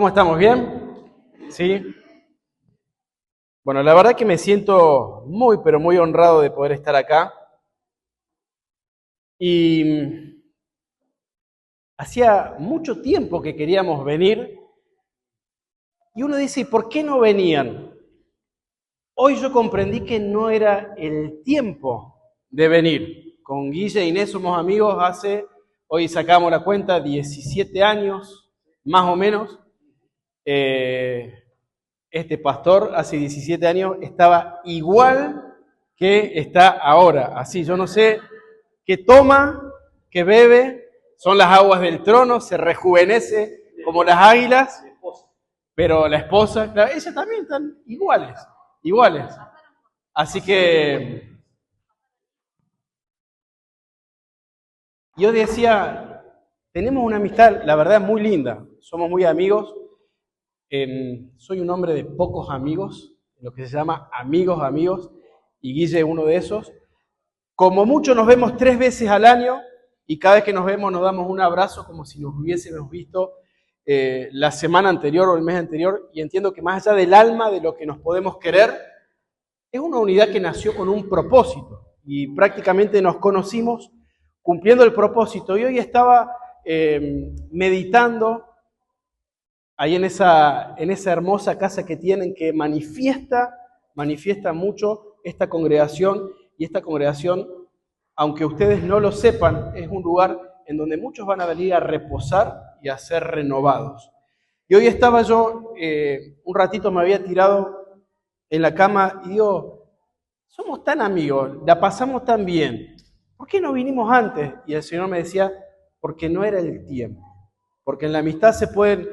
¿Cómo estamos? ¿Bien? ¿Sí? Bueno, la verdad que me siento muy, pero muy honrado de poder estar acá. Y hacía mucho tiempo que queríamos venir y uno dice, ¿y por qué no venían? Hoy yo comprendí que no era el tiempo de venir. Con Guille e Inés somos amigos hoy sacamos la cuenta, 17 años, más o menos. Este pastor hace 17 años estaba igual que está ahora. Así, yo no sé qué toma, qué bebe, son las aguas del trono, se rejuvenece como las águilas, pero la esposa, claro, ella también están iguales. Así que yo decía, tenemos una amistad, la verdad, muy linda, somos muy amigos. Soy un hombre de pocos amigos, lo que se llama amigos, y Guille es uno de esos. Como mucho nos vemos 3 veces al año y cada vez que nos vemos nos damos un abrazo como si nos hubiésemos visto la semana anterior o el mes anterior, y entiendo que más allá del alma, de lo que nos podemos querer, es una unidad que nació con un propósito y prácticamente nos conocimos cumpliendo el propósito. Y hoy estaba meditando ahí en esa hermosa casa que tienen, que manifiesta mucho esta congregación, y esta congregación, aunque ustedes no lo sepan, es un lugar en donde muchos van a venir a reposar y a ser renovados. Y hoy estaba yo, un ratito me había tirado en la cama y digo, somos tan amigos, la pasamos tan bien, ¿por qué no vinimos antes? Y el Señor me decía, porque no era el tiempo. Porque en la amistad se pueden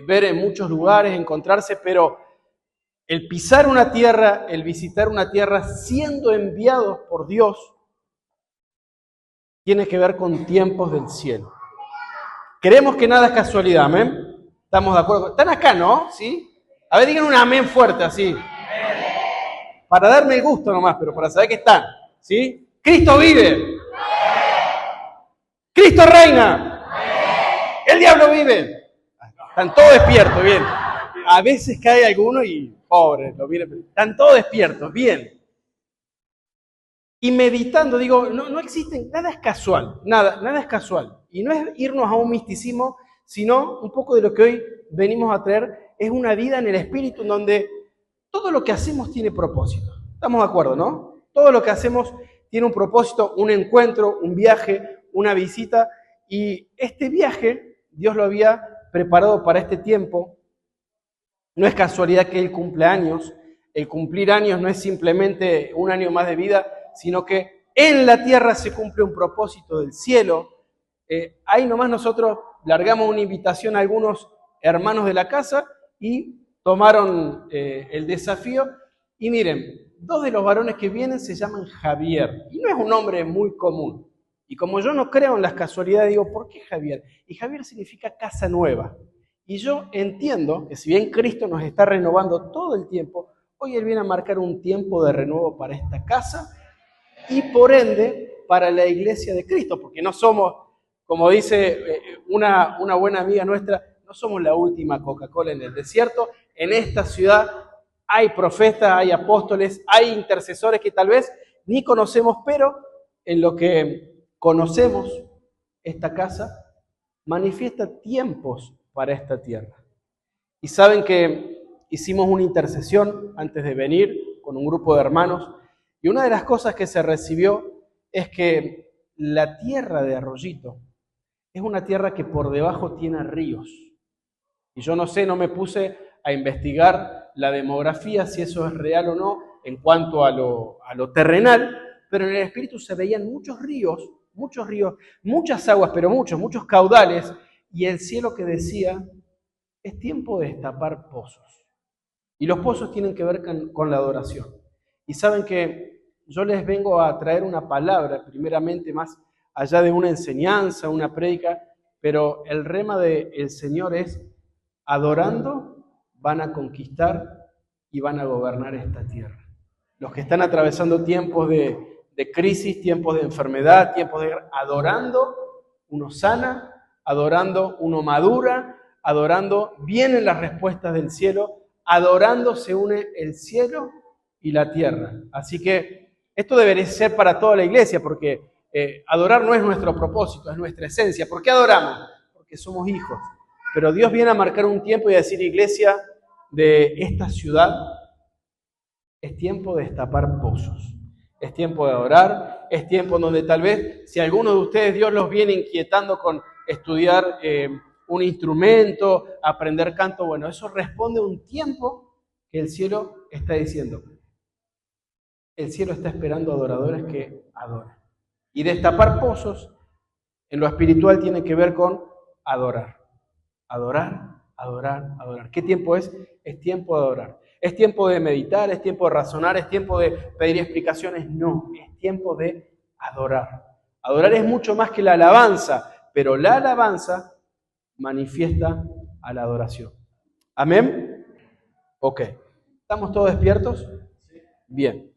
ver en muchos lugares, encontrarse, pero el pisar una tierra, el visitar una tierra siendo enviados por Dios, tiene que ver con tiempos del cielo. Creemos que nada es casualidad, ¿amén? ¿Estamos de acuerdo? ¿Están acá, no? ¿Sí? A ver, digan un amén fuerte, así. Para darme el gusto nomás, pero para saber que están, ¿sí? Cristo vive. Cristo reina. El diablo vive. Están todos despiertos, bien. A veces cae alguno y, pobre, lo miren, están todos despiertos, bien. Y meditando, digo, no existen, nada es casual, nada es casual. Y no es irnos a un misticismo, sino un poco de lo que hoy venimos a traer, es una vida en el espíritu en donde todo lo que hacemos tiene propósito. ¿Estamos de acuerdo, no? Todo lo que hacemos tiene un propósito, un encuentro, un viaje, una visita. Y este viaje, Dios lo había preparado para este tiempo. No es casualidad que Él cumple años. El cumplir años no es simplemente un año más de vida, sino que en la tierra se cumple un propósito del cielo. Ahí nomás nosotros largamos una invitación a algunos hermanos de la casa y tomaron el desafío. Y miren, 2 de los varones que vienen se llaman Javier. Y no es un nombre muy común. Y como yo no creo en las casualidades, digo, ¿por qué Javier? Y Javier significa casa nueva. Y yo entiendo que si bien Cristo nos está renovando todo el tiempo, hoy Él viene a marcar un tiempo de renuevo para esta casa y por ende para la iglesia de Cristo, porque no somos, como dice una buena amiga nuestra, no somos la última Coca-Cola en el desierto. En esta ciudad hay profetas, hay apóstoles, hay intercesores que tal vez ni conocemos, pero en lo que conocemos esta casa manifiesta tiempos para esta tierra. Y saben que hicimos una intercesión antes de venir con un grupo de hermanos, y una de las cosas que se recibió es que la tierra de Arroyito es una tierra que por debajo tiene ríos. Y yo no sé, no me puse a investigar la demografía, si eso es real o no, en cuanto a lo terrenal, pero en el espíritu se veían muchos ríos, muchas aguas, pero muchos caudales, y el cielo que decía, es tiempo de destapar pozos. Y los pozos tienen que ver con la adoración. Y saben que yo les vengo a traer una palabra, primeramente más allá de una enseñanza, una prédica, pero el rema del Señor es, adorando van a conquistar y van a gobernar esta tierra. Los que están atravesando tiempos de crisis, tiempos de enfermedad, tiempos de guerra, adorando uno sana, adorando uno madura, adorando, vienen las respuestas del cielo, adorando se une el cielo y la tierra. Así que esto debería ser para toda la iglesia, porque adorar no es nuestro propósito, es nuestra esencia. ¿Por qué adoramos? Porque somos hijos. Pero Dios viene a marcar un tiempo y a decir, iglesia de esta ciudad, es tiempo de destapar pozos. Es tiempo de adorar, es tiempo en donde tal vez, si alguno de ustedes Dios los viene inquietando con estudiar un instrumento, aprender canto, bueno, eso responde a un tiempo que el cielo está diciendo. El cielo está esperando adoradores que adoren. Y destapar pozos en lo espiritual tiene que ver con adorar. Adorar, adorar, adorar. ¿Qué tiempo es? Es tiempo de adorar. ¿Es tiempo de meditar? ¿Es tiempo de razonar? ¿Es tiempo de pedir explicaciones? No, es tiempo de adorar. Adorar es mucho más que la alabanza, pero la alabanza manifiesta a la adoración. ¿Amén? Ok. ¿Estamos todos despiertos? Bien.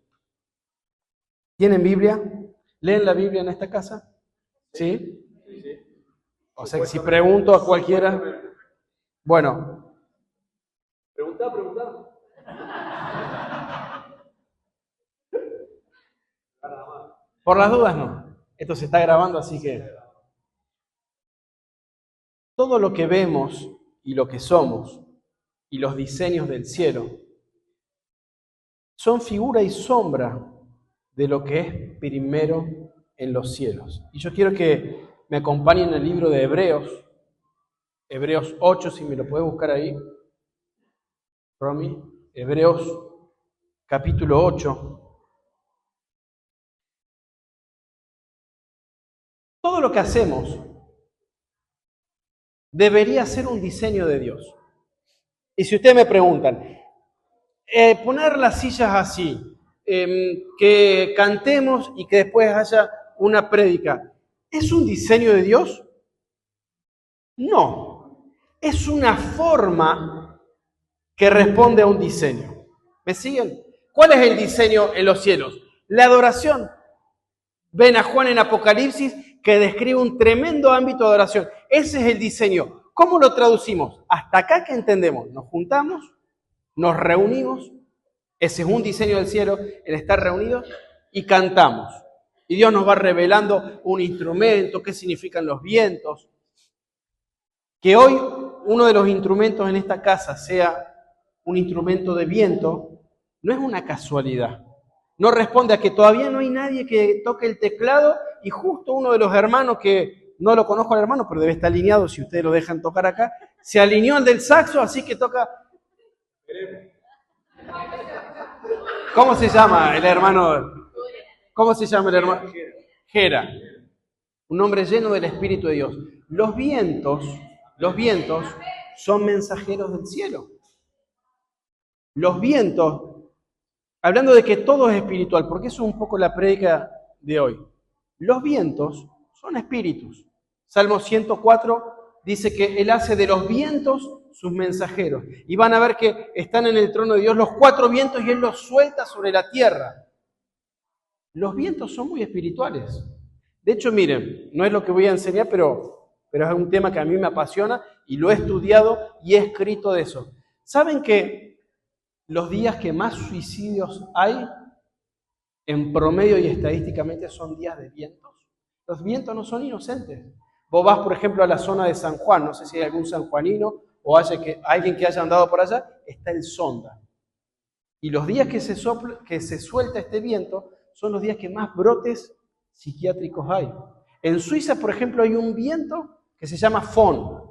¿Tienen Biblia? ¿Leen la Biblia en esta casa? ¿Sí? O sea, que si pregunto a cualquiera... Bueno. Pregunta. Por las dudas no. Esto se está grabando, así que... Todo lo que vemos y lo que somos y los diseños del cielo son figura y sombra de lo que es primero en los cielos. Y yo quiero que me acompañen en el libro de Hebreos, Hebreos 8, si me lo puedes buscar ahí, Romy, Hebreos capítulo 8. Todo lo que hacemos debería ser un diseño de Dios. Y si ustedes me preguntan, poner las sillas así, que cantemos y que después haya una prédica, ¿es un diseño de Dios? No, es una forma que responde a un diseño. ¿Me siguen? ¿Cuál es el diseño en los cielos? La adoración. Ven a Juan en Apocalipsis que describe un tremendo ámbito de adoración. Ese es el diseño. ¿Cómo lo traducimos? Hasta acá que entendemos. Nos juntamos, nos reunimos. Ese es un diseño del cielo, el estar reunidos, y cantamos. Y Dios nos va revelando un instrumento, qué significan los vientos. Que hoy uno de los instrumentos en esta casa sea un instrumento de viento, no es una casualidad. No responde a que todavía no hay nadie que toque el teclado y justo uno de los hermanos, que no lo conozco al hermano, pero debe estar alineado si ustedes lo dejan tocar acá, se alineó al del saxo, así que toca... ¿Cómo se llama el hermano? ¿Cómo se llama el hermano? Gera. Un hombre lleno del Espíritu de Dios. Los vientos son mensajeros del cielo. Los vientos, hablando de que todo es espiritual, porque eso es un poco la prédica de hoy. Los vientos son espíritus. Salmo 104 dice que Él hace de los vientos sus mensajeros. Y van a ver que están en el trono de Dios los 4 vientos y Él los suelta sobre la tierra. Los vientos son muy espirituales. De hecho, miren, no es lo que voy a enseñar, pero es un tema que a mí me apasiona y lo he estudiado y he escrito de eso. ¿Saben que los días que más suicidios hay, en promedio y estadísticamente, son días de vientos? Los vientos no son inocentes. Vos vas, por ejemplo, a la zona de San Juan, no sé si hay algún sanjuanino o alguien que haya andado por allá, está el Sonda. Y los días que se suelta este viento son los días que más brotes psiquiátricos hay. En Suiza, por ejemplo, hay un viento que se llama Fon.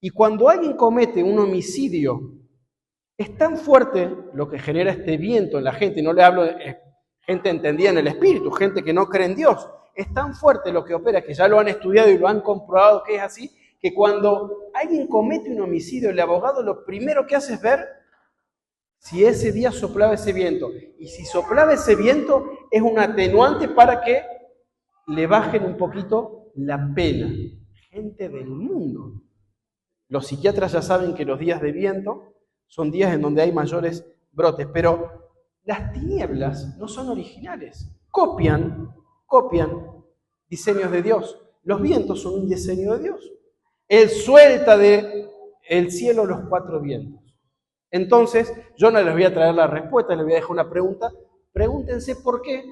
Y cuando alguien comete un homicidio, es tan fuerte lo que genera este viento en la gente, no le hablo de gente entendida en el espíritu, gente que no cree en Dios, es tan fuerte lo que opera, que ya lo han estudiado y lo han comprobado que es así, que cuando alguien comete un homicidio, el abogado lo primero que hace es ver si ese día soplaba ese viento. Y si soplaba ese viento, es un atenuante para que le bajen un poquito la pena. Gente del mundo. Los psiquiatras ya saben que los días de viento son días en donde hay mayores brotes, pero las tinieblas no son originales. Copian diseños de Dios. Los vientos son un diseño de Dios. Él suelta de el cielo, los cuatro vientos. Entonces, yo no les voy a traer la respuesta, les voy a dejar una pregunta. Pregúntense por qué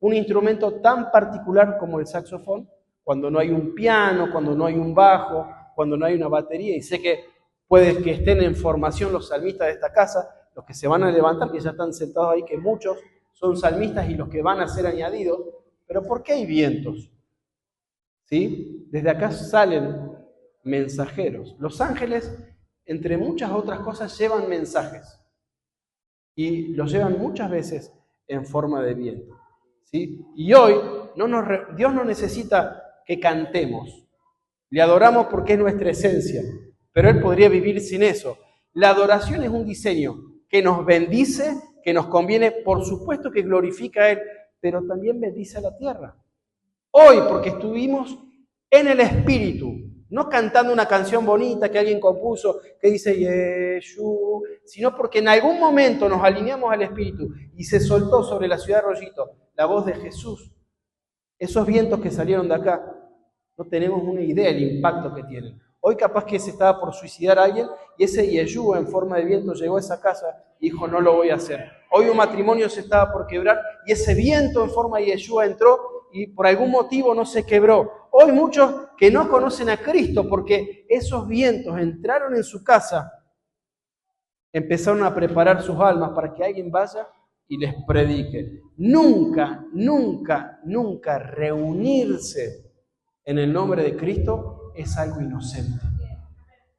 un instrumento tan particular como el saxofón, cuando no hay un piano, cuando no hay un bajo, cuando no hay una batería, y sé que puede que estén en formación los salmistas de esta casa, los que se van a levantar, que ya están sentados ahí, que muchos son salmistas y los que van a ser añadidos, pero ¿por qué hay vientos? ¿Sí? Desde acá salen mensajeros. Los ángeles, entre muchas otras cosas, llevan mensajes y los llevan muchas veces en forma de viento. ¿Sí? Y hoy Dios no necesita que cantemos. Le adoramos porque es nuestra esencia, pero Él podría vivir sin eso. La adoración es un diseño que nos bendice, que nos conviene, por supuesto que glorifica a Él, pero también bendice a la tierra. Hoy, porque estuvimos en el Espíritu, no cantando una canción bonita que alguien compuso, que dice Yeshua, sino porque en algún momento nos alineamos al Espíritu y se soltó sobre la ciudad de Rollito la voz de Jesús. Esos vientos que salieron de acá, no tenemos una idea del impacto que tienen. Hoy capaz que se estaba por suicidar a alguien y ese Yeshua en forma de viento llegó a esa casa y dijo, no lo voy a hacer. Hoy un matrimonio se estaba por quebrar y ese viento en forma de Yeshua entró y por algún motivo no se quebró. Hoy muchos que no conocen a Cristo porque esos vientos entraron en su casa, empezaron a preparar sus almas para que alguien vaya y les predique. Nunca, nunca, nunca reunirse en el nombre de Cristo es algo inocente.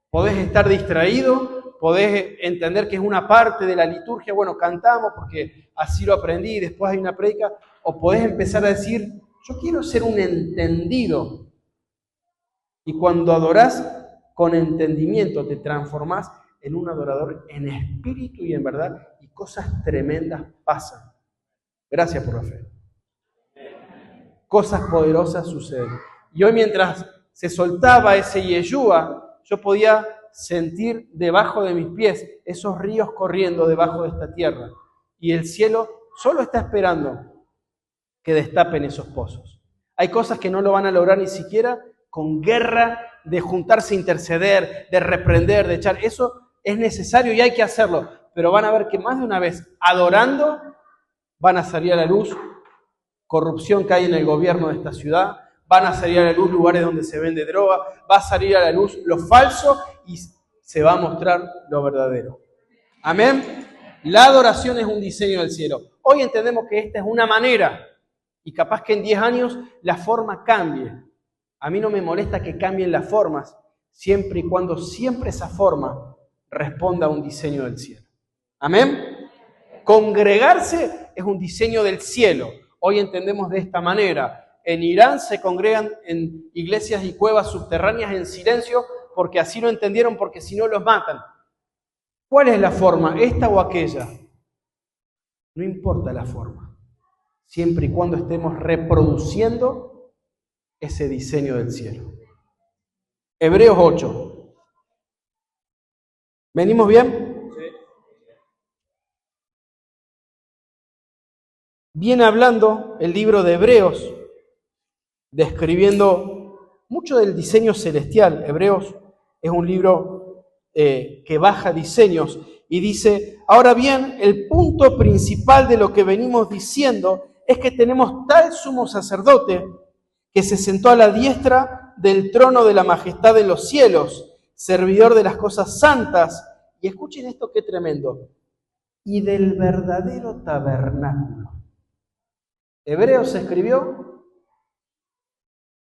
Podés estar distraído, podés entender que es una parte de la liturgia, bueno, cantamos porque así lo aprendí y después hay una prédica, o podés empezar a decir, yo quiero ser un entendido. Y cuando adorás con entendimiento, te transformás en un adorador en espíritu y en verdad, y cosas tremendas pasan. Gracias por la fe. Cosas poderosas suceden. Y hoy mientras se soltaba ese Yeshua, yo podía sentir debajo de mis pies esos ríos corriendo debajo de esta tierra. Y el cielo solo está esperando que destapen esos pozos. Hay cosas que no lo van a lograr ni siquiera con guerra de juntarse a interceder, de reprender, de echar. Eso es necesario y hay que hacerlo. Pero van a ver que más de una vez, adorando, van a salir a la luz corrupción que hay en el gobierno de esta ciudad, van a salir a la luz lugares donde se vende droga, va a salir a la luz lo falso y se va a mostrar lo verdadero. Amén. La adoración es un diseño del cielo. Hoy entendemos que esta es una manera y capaz que en 10 años la forma cambie. A mí no me molesta que cambien las formas, siempre y cuando siempre esa forma responda a un diseño del cielo. Amén. Congregarse es un diseño del cielo. Hoy entendemos de esta manera. En Irán se congregan en iglesias y cuevas subterráneas en silencio porque así lo entendieron, porque si no los matan. ¿Cuál es la forma? ¿Esta o aquella? No importa la forma, siempre y cuando estemos reproduciendo ese diseño del cielo. Hebreos 8. ¿Venimos bien? Sí. Viene hablando el libro de Hebreos, describiendo mucho del diseño celestial. Hebreos es un libro que baja diseños y dice, ahora bien, el punto principal de lo que venimos diciendo es que tenemos tal sumo sacerdote que se sentó a la diestra del trono de la majestad en los cielos, servidor de las cosas santas, y escuchen esto qué tremendo, y del verdadero tabernáculo. Hebreos se escribió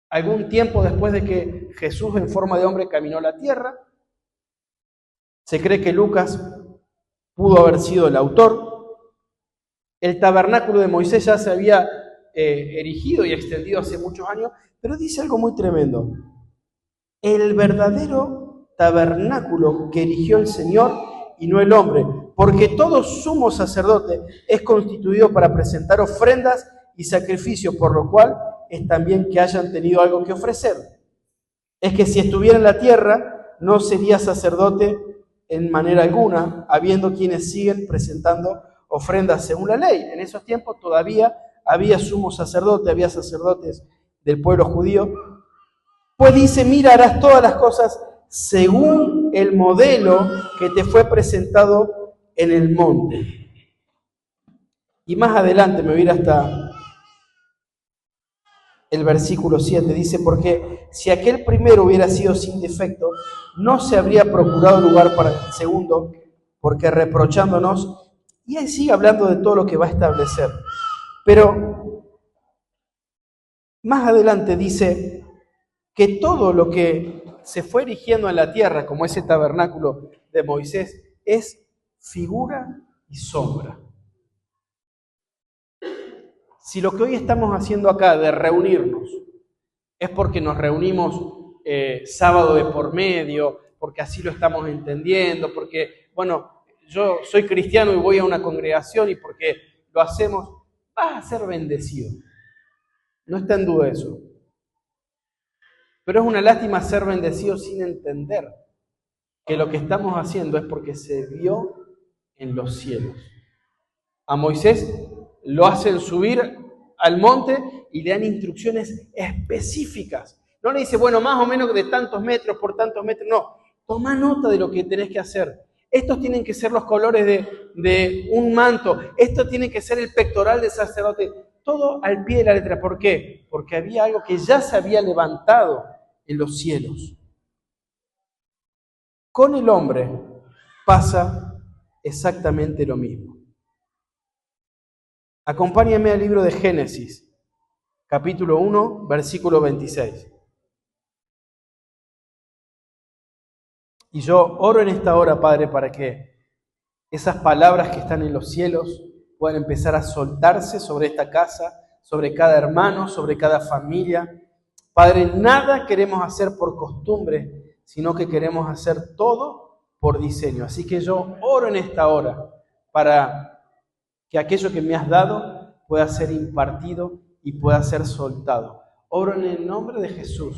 algún tiempo después de que Jesús en forma de hombre caminó la tierra. Se cree que Lucas pudo haber sido el autor. El tabernáculo de Moisés ya se había erigido y extendido hace muchos años, pero dice algo muy tremendo. El verdadero tabernáculo que erigió el Señor y no el hombre, porque todo sumo sacerdote es constituido para presentar ofrendas y sacrificios, por lo cual es también que hayan tenido algo que ofrecer. Es que si estuviera en la tierra, no sería sacerdote en manera alguna, habiendo quienes siguen presentando ofrendas según la ley. En esos tiempos todavía había sumo sacerdote, había sacerdotes del pueblo judío. Pues dice, mira, harás todas las cosas según el modelo que te fue presentado en el monte. Y más adelante me voy a ir hasta el versículo 7, dice, porque si aquel primero hubiera sido sin defecto, no se habría procurado lugar para el segundo, porque reprochándonos, y ahí sigue hablando de todo lo que va a establecer. Pero más adelante dice que todo lo que se fue erigiendo en la tierra, como ese tabernáculo de Moisés, es figura y sombra. Si lo que hoy estamos haciendo acá de reunirnos es porque nos reunimos sábado de por medio, porque así lo estamos entendiendo, porque, bueno, yo soy cristiano y voy a una congregación y porque lo hacemos, vas a ser bendecido. No está en duda eso. Pero es una lástima ser bendecido sin entender que lo que estamos haciendo es porque se vio en los cielos. A Moisés lo hacen subir al monte y le dan instrucciones específicas. No le dice, bueno, más o menos de tantos metros por tantos metros. No, toma nota de lo que tenés que hacer. Estos tienen que ser los colores de un manto. Esto tiene que ser el pectoral del sacerdote. Todo al pie de la letra. ¿Por qué? Porque había algo que ya se había levantado en los cielos. Con el hombre pasa exactamente lo mismo. Acompáñame al libro de Génesis, capítulo 1, versículo 26. Y yo oro en esta hora, Padre, para que esas palabras que están en los cielos puedan empezar a soltarse sobre esta casa, sobre cada hermano, sobre cada familia. Padre, nada queremos hacer por costumbre, sino que queremos hacer todo por diseño. Así que yo oro en esta hora para que aquello que me has dado pueda ser impartido y pueda ser soltado. Oro en el nombre de Jesús.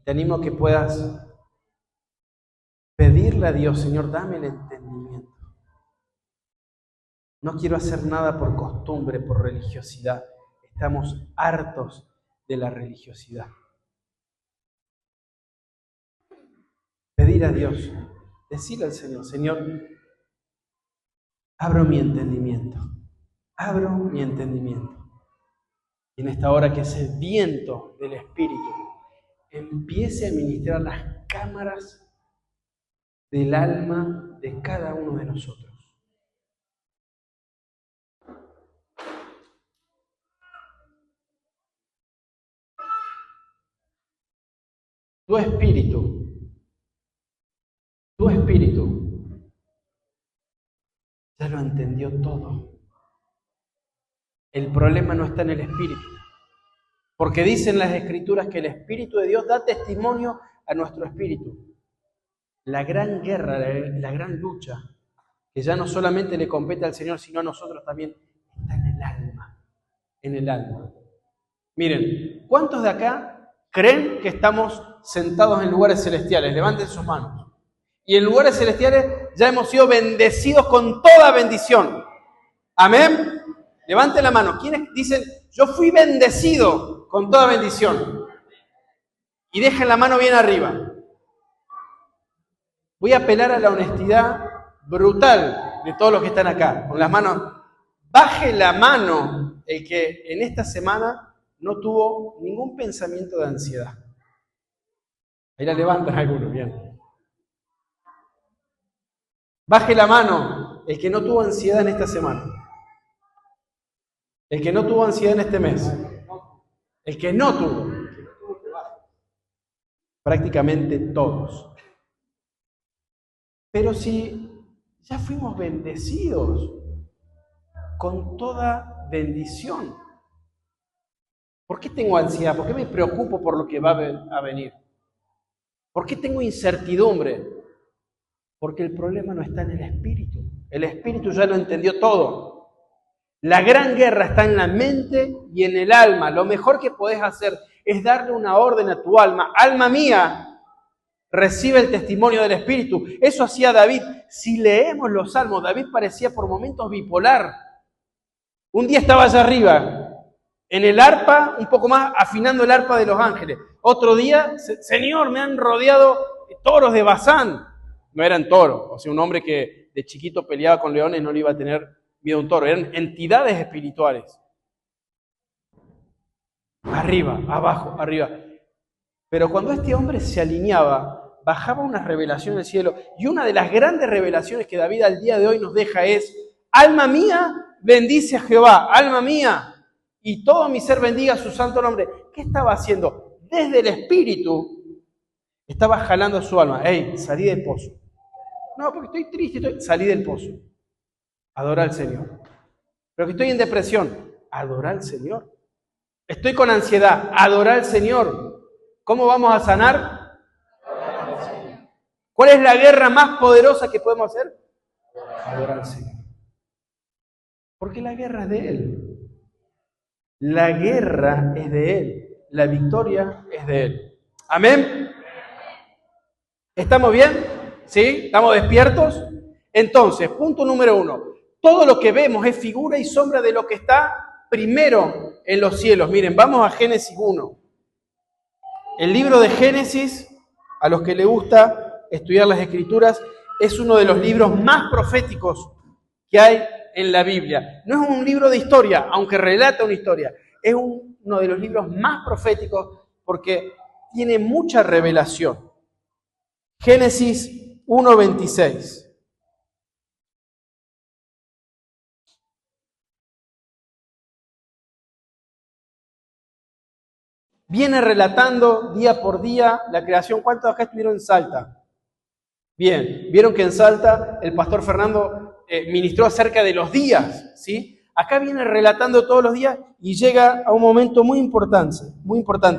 Te animo a que puedas pedirle a Dios, Señor, dame el entendimiento. No quiero hacer nada por costumbre, por religiosidad. Estamos hartos de la religiosidad. Pedir a Dios, decirle al Señor, Señor, abro mi entendimiento. Abro mi entendimiento. Y en esta hora que ese viento del Espíritu empiece a ministrar las cámaras del alma de cada uno de nosotros. Tu espíritu ya lo entendió todo. El problema no está en el espíritu. Porque dicen las Escrituras que el Espíritu de Dios da testimonio a nuestro espíritu. La gran guerra, la gran lucha, que ya no solamente le compete al Señor, sino a nosotros también, está en el alma. En el alma. Miren, ¿cuántos de acá creen que estamos sentados en lugares celestiales? Levanten sus manos. Y en lugares celestiales ya hemos sido bendecidos con toda bendición. ¿Amén? Levanten la mano. ¿Quiénes dicen, yo fui bendecido con toda bendición? Y dejen la mano bien arriba. Voy a apelar a la honestidad brutal de todos los que están acá. Con las manos, baje la mano el que en esta semana no tuvo ningún pensamiento de ansiedad. Ahí la levantan algunos, bien. Baje la mano el que no tuvo ansiedad en esta semana. El que no tuvo ansiedad en este mes. El que no tuvo. Prácticamente todos. Pero si ya fuimos bendecidos con toda bendición, ¿por qué tengo ansiedad? ¿Por qué me preocupo por lo que va a venir? ¿Por qué tengo incertidumbre? Porque el problema no está en el espíritu. El espíritu ya lo entendió todo. La gran guerra está en la mente y en el alma. Lo mejor que podés hacer es darle una orden a tu alma. Alma mía, recibe el testimonio del Espíritu. Eso hacía David. Si leemos los salmos, David parecía por momentos bipolar. Un día estaba allá arriba, En el arpa, un poco más, afinando el arpa de los ángeles. Otro día, Señor, me han rodeado toros de Bazán. No eran toros, o sea, un hombre que de chiquito peleaba con leones no le iba a tener miedo a un toro. Eran entidades espirituales. Arriba, abajo, arriba. Pero cuando este hombre se alineaba, bajaba una revelación del cielo. Y una de las grandes revelaciones que David al día de hoy nos deja es: alma mía, bendice a Jehová, alma mía, y todo mi ser bendiga su santo nombre. ¿Qué estaba haciendo? Desde el espíritu estaba jalando a su alma. ¡Ey, salí del pozo! No, porque estoy triste, salí del pozo. Adora al Señor. Pero que estoy en depresión, adora al Señor. Estoy con ansiedad, adora al Señor. ¿Cómo vamos a sanar? ¿Cuál es la guerra más poderosa que podemos hacer? Adorar al Señor. Porque la guerra es de Él. La guerra es de Él. La victoria es de Él. ¿Amén? ¿Estamos bien? ¿Sí? ¿Estamos despiertos? Entonces, punto número 1. Todo lo que vemos es figura y sombra de lo que está primero en los cielos. Miren, vamos a Génesis 1. El libro de Génesis, a los que les gusta estudiar las Escrituras, es uno de los libros más proféticos que hay en la Biblia. No es un libro de historia, aunque relata una historia. Es uno de los libros más proféticos porque tiene mucha revelación. Génesis 1:26. Viene relatando día por día la creación. ¿Cuántos acá estuvieron en Salta? Bien, vieron que en Salta el pastor Fernando ministró acerca de los días, ¿sí? Acá viene relatando todos los días y llega a un momento muy importante,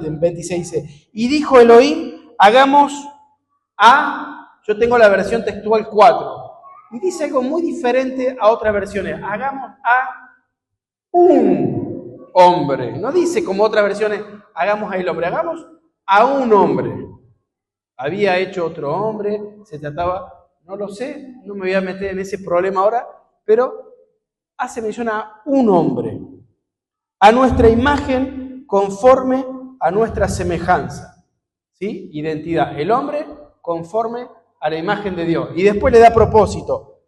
en 26 dice: y dijo Elohim, hagamos yo tengo la versión textual 4, y dice algo muy diferente a otras versiones: hagamos a un hombre. No dice como otras versiones, hagamos a el hombre, hagamos a un hombre. Había hecho otro hombre, se trataba, no lo sé, no me voy a meter en ese problema ahora, pero hace mención a un hombre, a nuestra imagen, conforme a nuestra semejanza. ¿Sí? Identidad, el hombre conforme a la imagen de Dios. Y después le da propósito: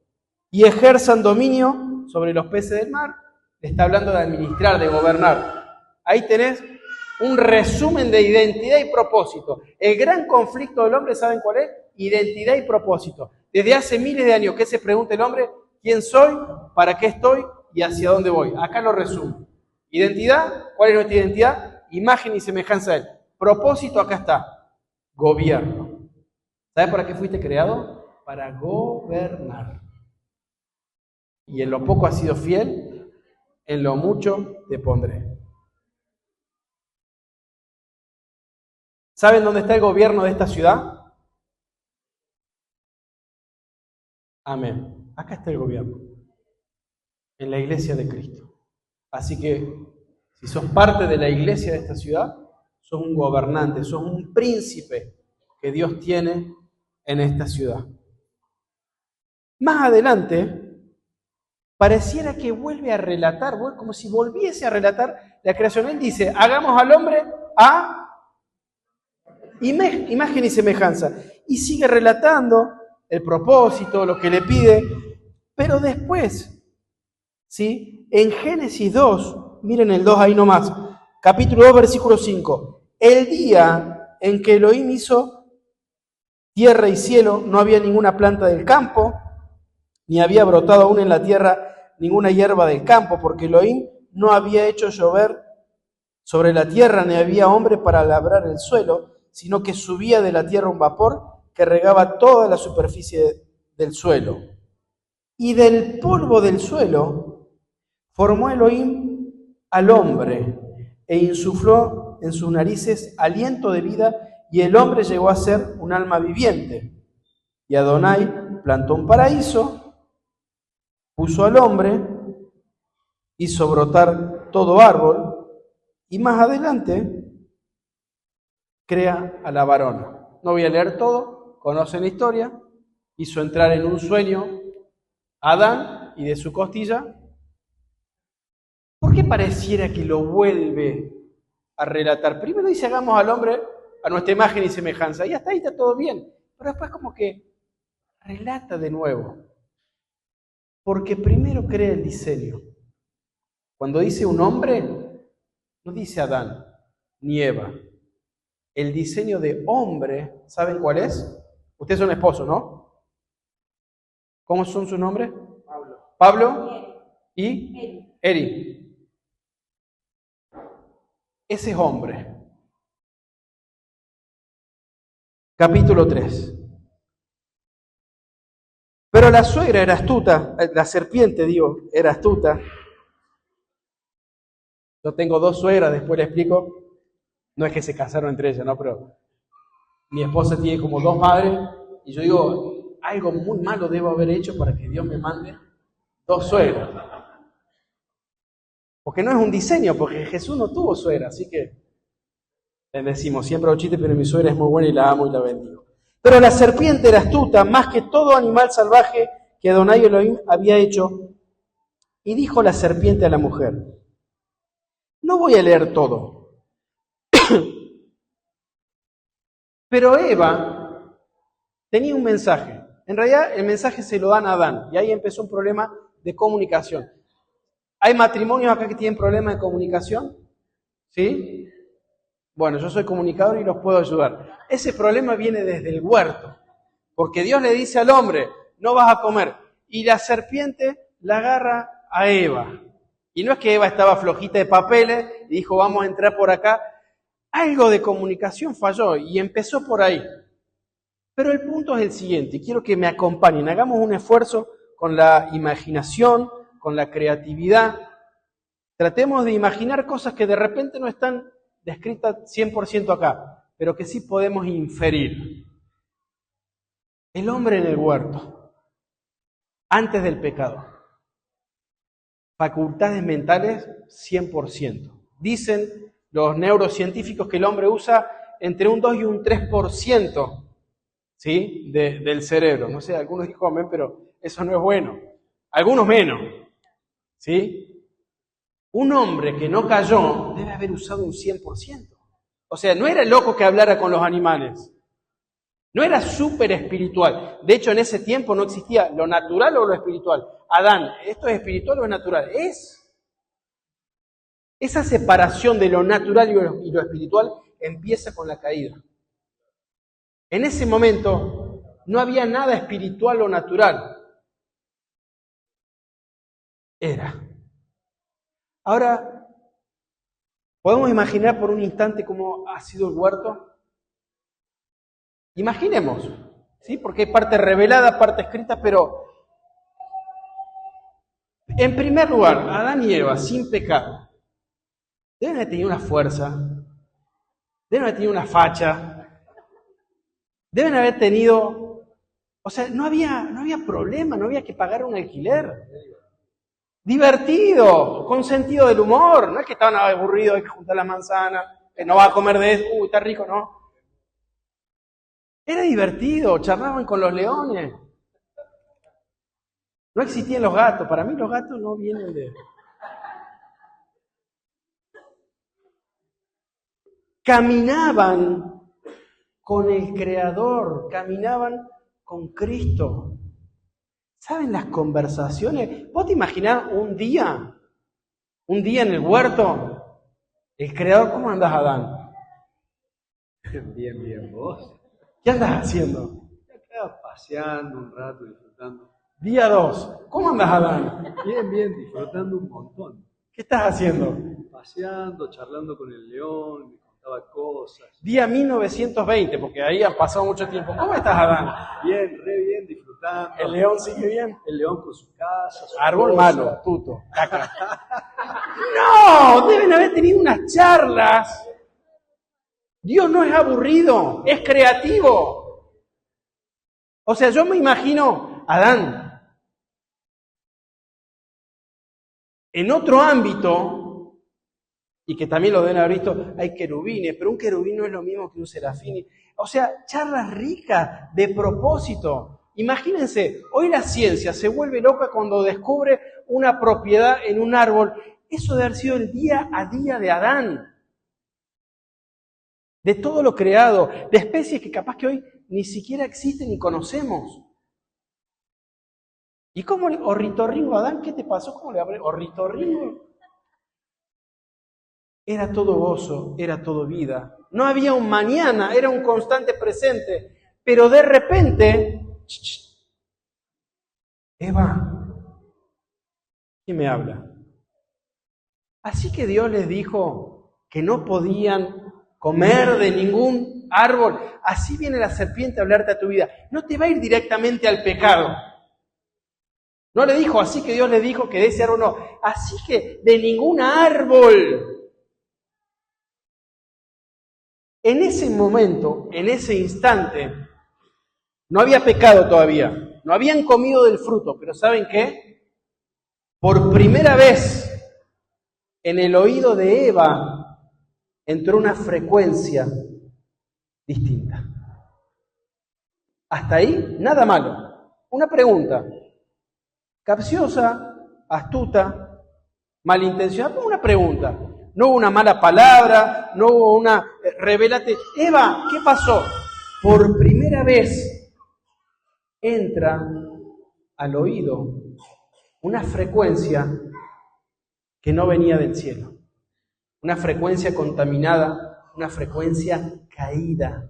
y ejerzan dominio sobre los peces del mar. Le está hablando de administrar, de gobernar. Ahí tenés un resumen de identidad y propósito. El gran conflicto del hombre, ¿saben cuál es? Identidad y propósito. Desde hace miles de años, ¿qué se pregunta el hombre? ¿Quién soy? ¿Para qué estoy? ¿Y hacia dónde voy? Acá lo resumo. Identidad, ¿cuál es nuestra identidad? Imagen y semejanza de Él. Propósito, acá está: gobierno. ¿Sabes para qué fuiste creado? Para gobernar. Y en lo poco has sido fiel, en lo mucho te pondré. ¿Saben dónde está el gobierno de esta ciudad? Amén. Acá está el gobierno. En la iglesia de Cristo. Así que, si sos parte de la iglesia de esta ciudad, sos un gobernante, sos un príncipe que Dios tiene en esta ciudad. Más adelante, pareciera que vuelve a relatar, como si volviese a relatar la creación. Él dice: hagamos al hombre a imagen y semejanza. Y sigue relatando el propósito, lo que le pide. Pero después, ¿sí? En Génesis 2, miren el 2 ahí nomás, capítulo 2, versículo 5. El día en que Elohim hizo tierra y cielo, no había ninguna planta del campo, ni había brotado aún en la tierra ninguna hierba del campo, porque Elohim no había hecho llover sobre la tierra, ni había hombre para labrar el suelo, sino que subía de la tierra un vapor que regaba toda la superficie del suelo. Y del polvo del suelo formó Elohim al hombre e insufló en sus narices aliento de vida, y el hombre llegó a ser un alma viviente. Y Adonai plantó un paraíso, puso al hombre, hizo brotar todo árbol, y más adelante crea a la varona. No voy a leer todo, conocen la historia. Hizo entrar en un sueño a Adán y de su costilla ¿Por qué pareciera que lo vuelve a relatar? Primero dice, hagamos al hombre a nuestra imagen y semejanza, y hasta ahí está todo bien. Pero después como que relata de nuevo. Porque primero crea el diseño. Cuando dice un hombre, no dice Adán ni Eva. El diseño de hombre, ¿saben cuál es? Ustedes son esposos, ¿no? ¿Cómo son sus nombres? Pablo y Eri. Ese es hombre. Capítulo 3. Pero la suegra era astuta, la serpiente, era astuta. Yo tengo 2 suegras, después le explico. No es que se casaron entre ellas, ¿no? Pero mi esposa tiene como 2 madres y yo digo, algo muy malo debo haber hecho para que Dios me mande 2 suegras. Porque no es un diseño, porque Jesús no tuvo suegra, así que le decimos, siempre hago chiste, pero mi suegra es muy buena y la amo y la bendigo. Pero la serpiente era astuta, más que todo animal salvaje que Adonai Elohim había hecho, y dijo la serpiente a la mujer, no voy a leer todo, pero Eva tenía un mensaje. En realidad el mensaje se lo dan a Adán, y ahí empezó un problema de comunicación. ¿Hay matrimonios acá que tienen problemas de comunicación? ¿Sí? Bueno, yo soy comunicador y los puedo ayudar. Ese problema viene desde el huerto, porque Dios le dice al hombre, no vas a comer, y la serpiente la agarra a Eva. Y no es que Eva estaba flojita de papeles y dijo, vamos a entrar por acá. Algo de comunicación falló y empezó por ahí. Pero el punto es el siguiente, y quiero que me acompañen, hagamos un esfuerzo con la imaginación, con la creatividad. Tratemos de imaginar cosas que de repente no están descritas 100% acá, pero que sí podemos inferir. El hombre en el huerto, antes del pecado. Facultades mentales 100%. Dicen los neurocientíficos que el hombre usa entre un 2 y un 3%, ¿sí? del cerebro. No sé, algunos dijo amén, pero eso no es bueno. Algunos menos, ¿sí? Un hombre que no cayó debe haber usado un 100%. O sea, no era el loco que hablara con los animales. No era súper espiritual. De hecho, en ese tiempo no existía lo natural o lo espiritual. Adán, ¿esto es espiritual o es natural? Esa separación de lo natural y lo espiritual empieza con la caída. En ese momento no había nada espiritual o natural. Era. Ahora, ¿podemos imaginar por un instante cómo ha sido el huerto? Imaginemos, ¿sí? Porque hay parte revelada, parte escrita, pero en primer lugar, Adán y Eva, sin pecado, deben haber tenido una fuerza, deben haber tenido una facha, deben haber tenido, o sea, no había problema, no había que pagar un alquiler. Divertido, con sentido del humor, no es que estaban aburridos, hay que juntar las manzanas, que no va a comer de eso, está rico, no. Era divertido, charlaban con los leones. No existían los gatos, para mí los gatos no vienen de... Caminaban con el Creador, caminaban con Cristo. ¿Saben las conversaciones? ¿Vos te imaginás un día en el huerto? El Creador, ¿cómo andás, Adán? Bien, vos. ¿Qué andás haciendo? Acá paseando un rato, disfrutando. Día 2, ¿cómo andás, Adán? Bien, disfrutando un montón. ¿Qué estás haciendo? Paseando, charlando con el león, me contaba cosas. Día 1920, porque ahí ha pasado mucho tiempo. ¿Cómo estás, Adán? Bien, re bien, disfrutando. ¿El león sigue bien? El león con su casa, su Árbol cosa. malo, tuto, caca. ¡No! Deben haber tenido unas charlas. Dios no es aburrido, es creativo. O sea, yo me imagino a Adán en otro ámbito, y que también lo deben haber visto, hay querubines, pero un querubín no es lo mismo que un serafín. O sea, charlas ricas, de propósito. Imagínense, hoy la ciencia se vuelve loca cuando descubre una propiedad en un árbol. Eso debe haber sido el día a día de Adán. De todo lo creado, de especies que capaz que hoy ni siquiera existen ni conocemos. ¿Y cómo le ornitorrinco, Adán? ¿Qué te pasó? ¿Cómo le hablé? ¿Ornitorrinco? Era todo gozo, era todo vida. No había un mañana, era un constante presente. Pero de repente, Eva, ¿quién me habla? Así que Dios les dijo que no podían comer de ningún árbol. Así viene la serpiente a hablarte a tu vida. No te va a ir directamente al pecado. No le dijo así que Dios le dijo que de ese árbol no. Así que de ningún árbol. En ese momento, en ese instante, no había pecado todavía. No habían comido del fruto. Pero ¿saben qué? Por primera vez en el oído de Eva entró una frecuencia distinta. Hasta ahí, nada malo. Una pregunta. Capciosa, astuta, malintencionada. Una pregunta. No hubo una mala palabra, no hubo una... Revélate. Eva, ¿qué pasó? Por primera vez entra al oído una frecuencia que no venía del cielo. Una frecuencia contaminada, una frecuencia caída.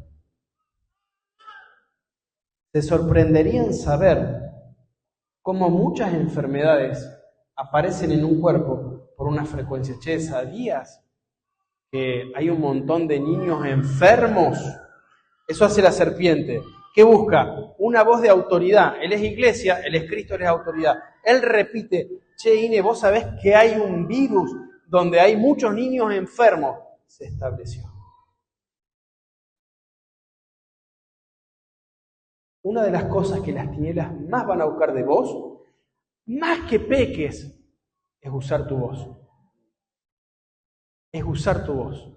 Se sorprenderían saber cómo muchas enfermedades aparecen en un cuerpo por una frecuencia. Che, ¿sabías que hay un montón de niños enfermos? Eso hace la serpiente. ¿Qué busca? Una voz de autoridad. Él es iglesia, él es Cristo, él es autoridad. Él repite, che, Ine, vos sabés que hay un virus donde hay muchos niños enfermos. Se estableció. Una de las cosas que las tinieblas más van a buscar de vos, más que peques, es usar tu voz. Es usar tu voz.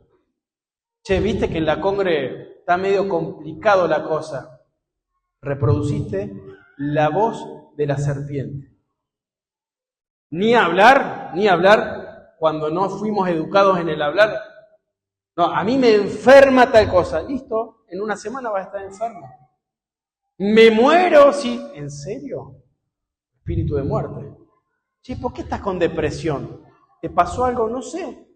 Che, viste que en la congre está medio complicado la cosa. Reproduciste la voz de la serpiente. Ni hablar cuando no fuimos educados en el hablar. No, a mí me enferma tal cosa. Listo, en una semana vas a estar enfermo. Me muero, sí. ¿En serio? Espíritu de muerte. Che, ¿por qué estás con depresión? ¿Te pasó algo? No sé.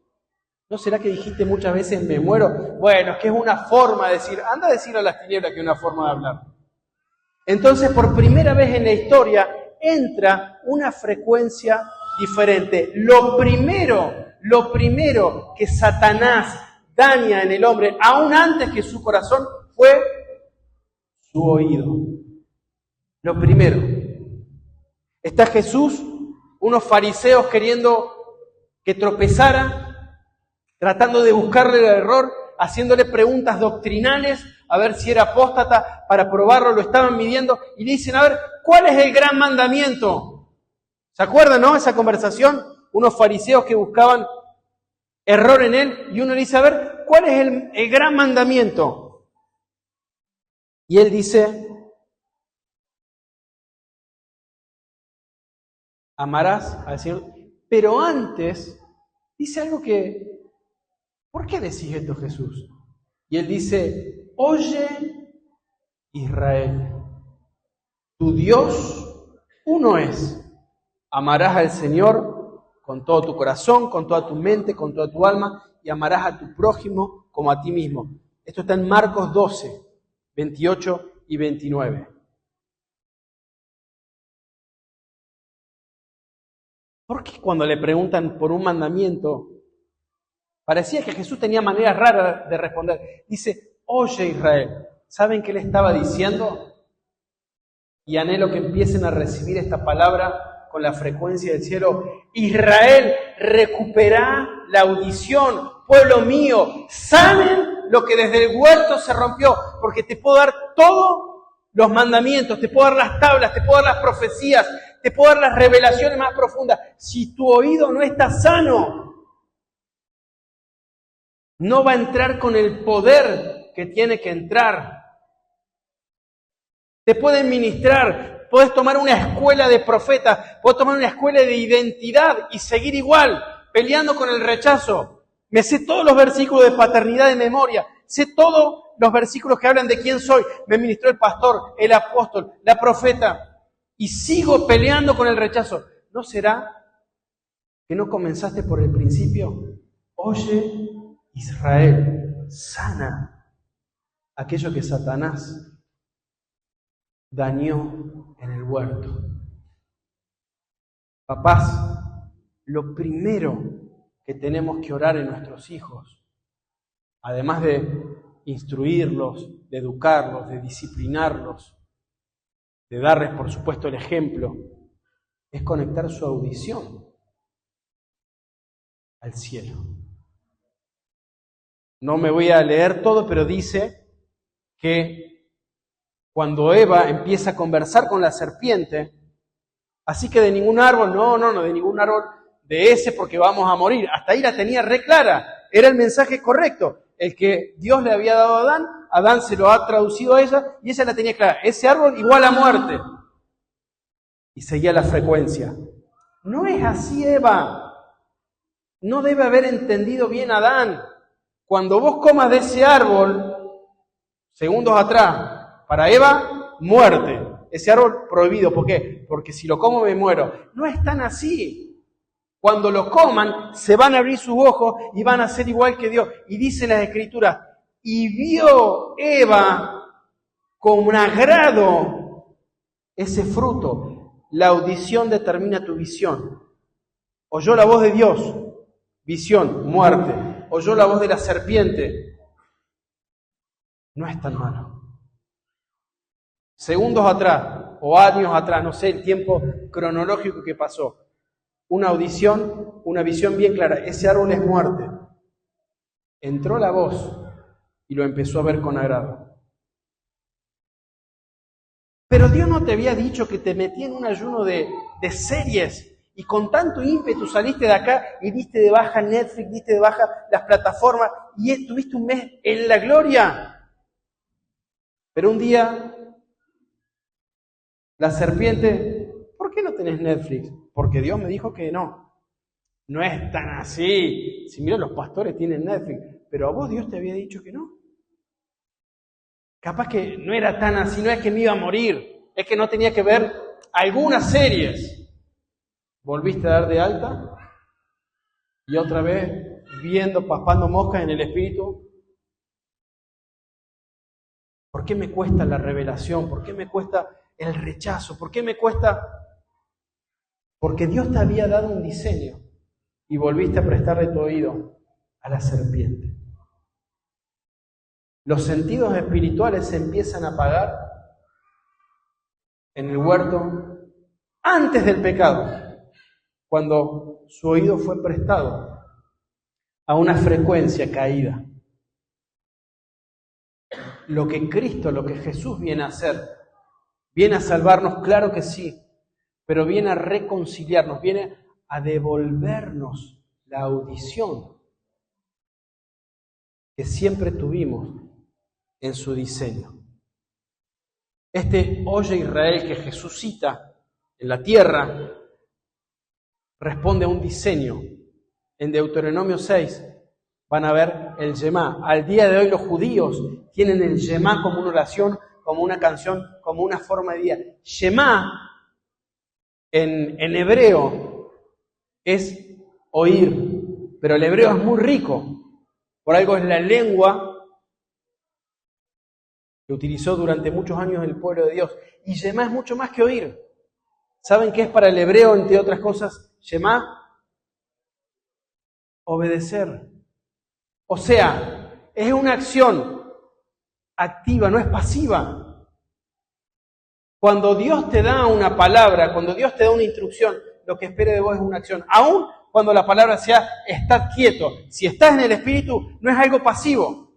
¿No será que dijiste muchas veces me muero? Bueno, es que es una forma de decir, anda a decir a las tinieblas que es una forma de hablar. Entonces, por primera vez en la historia, entra una frecuencia diferente. Lo primero que Satanás daña en el hombre, aún antes que su corazón, fue su oído. Lo primero. Está Jesús, unos fariseos queriendo que tropezara, tratando de buscarle el error, haciéndole preguntas doctrinales, a ver si era apóstata, para probarlo, lo estaban midiendo, y le dicen, a ver, ¿cuál es el gran mandamiento? ¿Se acuerdan, no? Esa conversación, unos fariseos que buscaban error en él, y uno le dice, a ver, ¿cuál es el gran mandamiento? Y él dice, amarás al Señor, pero antes dice algo que, ¿por qué decís esto, Jesús? Y él dice, oye, Israel, tu Dios uno es. Amarás al Señor con todo tu corazón, con toda tu mente, con toda tu alma, y amarás a tu prójimo como a ti mismo. Esto está en Marcos 12, 28 y 29. ¿Por qué cuando le preguntan por un mandamiento, parecía que Jesús tenía maneras raras de responder? Dice, oye Israel, ¿saben qué le estaba diciendo? Y anhelo que empiecen a recibir esta palabra con la frecuencia del cielo. Israel, recupera la audición, pueblo mío, saben lo que desde el huerto se rompió, porque te puedo dar todos los mandamientos, te puedo dar las tablas, te puedo dar las profecías, te puedo dar las revelaciones más profundas. Si tu oído no está sano, no va a entrar con el poder que tiene que entrar. Te pueden ministrar, puedes tomar una escuela de profetas, puedes tomar una escuela de identidad y seguir igual. peleando con el rechazo. Me sé todos los versículos de paternidad de memoria. Sé todos los versículos que hablan de quién soy. Me ministró el pastor, el apóstol, la profeta. Y sigo peleando con el rechazo. ¿No será que no comenzaste por el principio? Oye, Israel, sana aquello que Satanás dañó en el huerto. Papás, lo primero que tenemos que orar en nuestros hijos, además de instruirlos, de educarlos, de disciplinarlos, de darles, por supuesto, el ejemplo, es conectar su audición al cielo. No me voy a leer todo, pero dice que cuando Eva empieza a conversar con la serpiente, así que de ningún árbol, no, de ningún árbol de ese porque vamos a morir. Hasta ahí la tenía re clara, era el mensaje correcto, el que Dios le había dado a Adán se lo ha traducido a ella y ella la tenía clara, ese árbol igual a muerte. Y seguía la frecuencia. No es así, Eva. No debe haber entendido bien Adán. Cuando vos comas de ese árbol, segundos atrás, para Eva, muerte. Ese árbol prohibido. ¿Por qué? Porque si lo como me muero. No es tan así. Cuando lo coman, se van a abrir sus ojos y van a ser igual que Dios. Y dice las Escrituras, y vio Eva con agrado ese fruto. La audición determina tu visión. Oyó la voz de Dios, visión, muerte. Oyó la voz de la serpiente, no es tan malo. Segundos atrás, o años atrás, no sé el tiempo cronológico que pasó, una audición, una visión bien clara, ese árbol es muerte. Entró la voz y lo empezó a ver con agrado. Pero Dios no te había dicho que te metía en un ayuno de series y con tanto ímpetu saliste de acá y diste de baja Netflix, diste de baja las plataformas y estuviste un mes en la gloria. Pero un día la serpiente, ¿por qué no tenés Netflix? Porque Dios me dijo que no. No es tan así. Si mira, los pastores tienen Netflix, pero a vos Dios te había dicho que no. Capaz que no era tan así, no es que me iba a morir, es que no tenía que ver algunas series. Volviste a dar de alta y otra vez viendo, paspando moscas en el espíritu. ¿Por qué me cuesta la revelación? ¿Por qué me cuesta el rechazo? ¿Por qué me cuesta? Porque Dios te había dado un diseño y volviste a prestarle tu oído a la serpiente. Los sentidos espirituales se empiezan a apagar en el huerto antes del pecado, cuando su oído fue prestado a una frecuencia caída. Lo que Cristo, lo que Jesús viene a hacer, viene a salvarnos, claro que sí, pero viene a reconciliarnos, viene a devolvernos la audición que siempre tuvimos en su diseño. Este oye Israel que Jesús cita en la tierra responde a un diseño. En Deuteronomio 6 van a ver el Shema. Al día de hoy los judíos tienen el Shema como una oración, como una canción, como una forma de vida. Shema en hebreo es oír, pero el hebreo es muy rico. Por algo es la lengua que utilizó durante muchos años el pueblo de Dios. Y Shema es mucho más que oír. ¿Saben qué es para el hebreo, entre otras cosas, Shema? Obedecer. O sea, es una acción activa, no es pasiva. Cuando Dios te da una palabra, cuando Dios te da una instrucción, lo que espera de vos es una acción. Aún cuando la palabra sea, estad quieto. Si estás en el Espíritu, no es algo pasivo.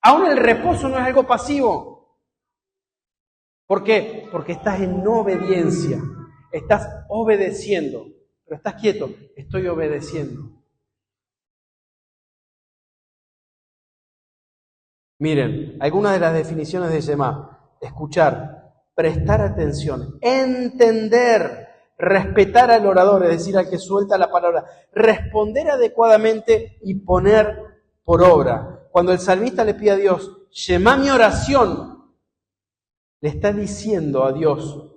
Aún el reposo no es algo pasivo. ¿Por qué? Porque estás en obediencia. Estás obedeciendo. Pero estás quieto, estoy obedeciendo. Miren, algunas de las definiciones de Shema. Escuchar, prestar atención, entender, respetar al orador, es decir, al que suelta la palabra, responder adecuadamente y poner por obra. Cuando el salmista le pide a Dios, Shemá mi oración, le está diciendo a Dios,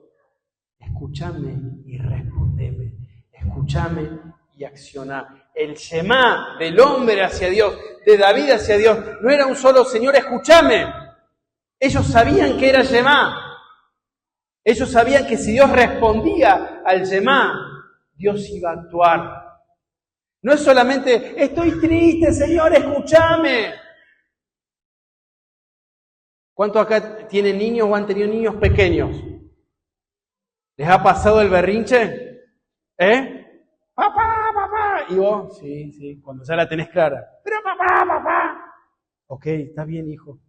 escúchame y respondeme, escúchame y acciona. El Shemá del hombre hacia Dios, de David hacia Dios, no era un solo Señor, escúchame. Ellos sabían que era Shemá. Ellos sabían que si Dios respondía al Shemá, Dios iba a actuar. No es solamente, estoy triste, Señor, escúchame. ¿Cuántos acá tienen niños o han tenido niños pequeños? ¿Les ha pasado el berrinche? Papá, papá. Y vos, sí, cuando ya la tenés clara. Pero papá. Ok, está bien, hijo.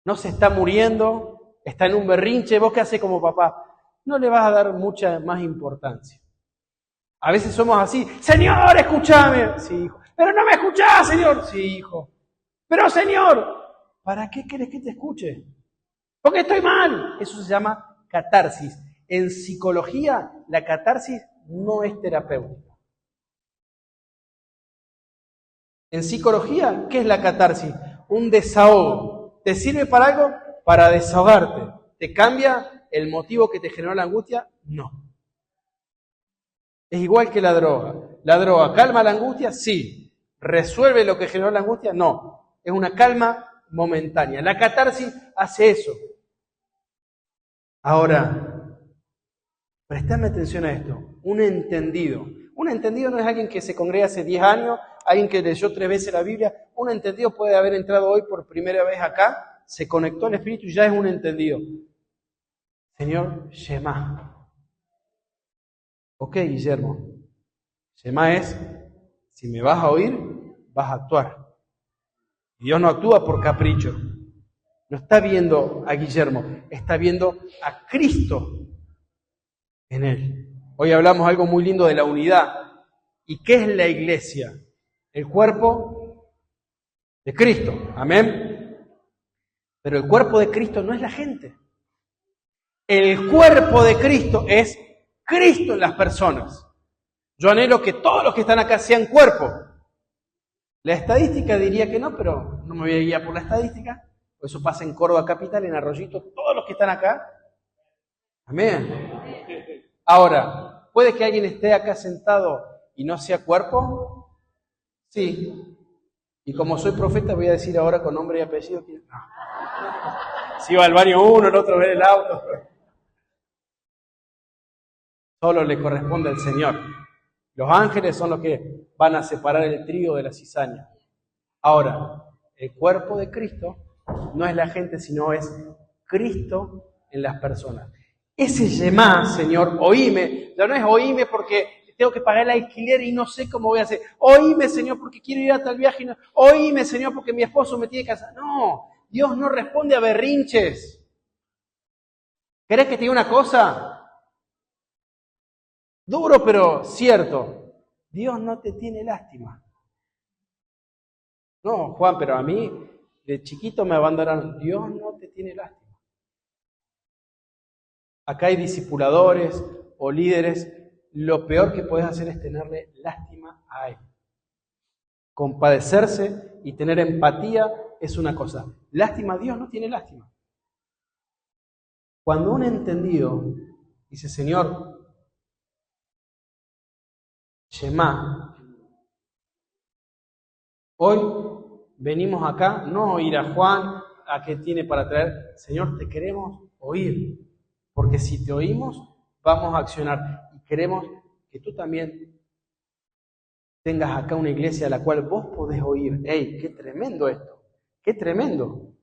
No se está muriendo, está en un berrinche, ¿vos qué haces como papá? No le vas a dar mucha más importancia. A veces somos así, Señor, escúchame. Sí, hijo. Pero no me escuchás, Señor. Sí, hijo. Pero, Señor, ¿para qué querés que te escuche? Porque estoy mal. Eso se llama catarsis. En psicología, la catarsis no es terapéutica. En psicología, ¿qué es la catarsis? Un desahogo. ¿Te sirve para algo? Para desahogarte. ¿Te cambia el motivo que te generó la angustia? No. Es igual que la droga. ¿La droga calma la angustia? Sí. ¿Resuelve lo que generó la angustia? No. Es una calma momentánea. La catarsis hace eso. Ahora, prestame atención a esto. Un entendido. Un entendido no es alguien que se congrega hace 10 años, alguien que leyó 3 veces la Biblia. Un entendido puede haber entrado hoy por primera vez acá, se conectó al Espíritu y ya es un entendido. Señor, Shemá. Ok, Guillermo. Shemá es, si me vas a oír, vas a actuar. Y Dios no actúa por capricho. No está viendo a Guillermo, está viendo a Cristo en él. Hoy hablamos algo muy lindo de la unidad. ¿Y qué es la iglesia? El cuerpo de Cristo. Amén. Pero el cuerpo de Cristo no es la gente. El cuerpo de Cristo es Cristo en las personas. Yo anhelo que todos los que están acá sean cuerpo. La estadística diría que no, pero no me voy a guiar por la estadística. Eso pasa en Córdoba Capital, en Arroyito, todos los que están acá. Amén. Ahora, ¿puede que alguien esté acá sentado y no sea cuerpo? Sí. Y como soy profeta, voy a decir ahora con nombre y apellido que no. Si va al baño uno, el otro ve el auto. Solo le corresponde al Señor. Los ángeles son los que van a separar el trigo de la cizaña. Ahora, el cuerpo de Cristo no es la gente, sino es Cristo en las personas. Ese Shemá, Señor, oíme, ya no es oíme porque tengo que pagar el alquiler y no sé cómo voy a hacer. Oíme, Señor, porque quiero ir a tal viaje. No. Oíme, Señor, porque mi esposo me tiene que casar. No, Dios no responde a berrinches. ¿Querés que te diga una cosa? Duro, pero cierto. Dios no te tiene lástima. No, Juan, pero a mí de chiquito me abandonaron. Dios no te tiene lástima. Acá hay discipuladores o líderes. Lo peor que puedes hacer es tenerle lástima a él. Compadecerse y tener empatía es una cosa. Lástima a Dios no tiene lástima. Cuando un entendido dice, Señor, Shemá, hoy venimos acá, no a oír a Juan, a qué tiene para traer. Señor, te queremos oír, porque si te oímos, vamos a accionar. Y queremos que tú también tengas acá una iglesia a la cual vos podés oír. ¡Ey, qué tremendo esto! ¡Qué tremendo!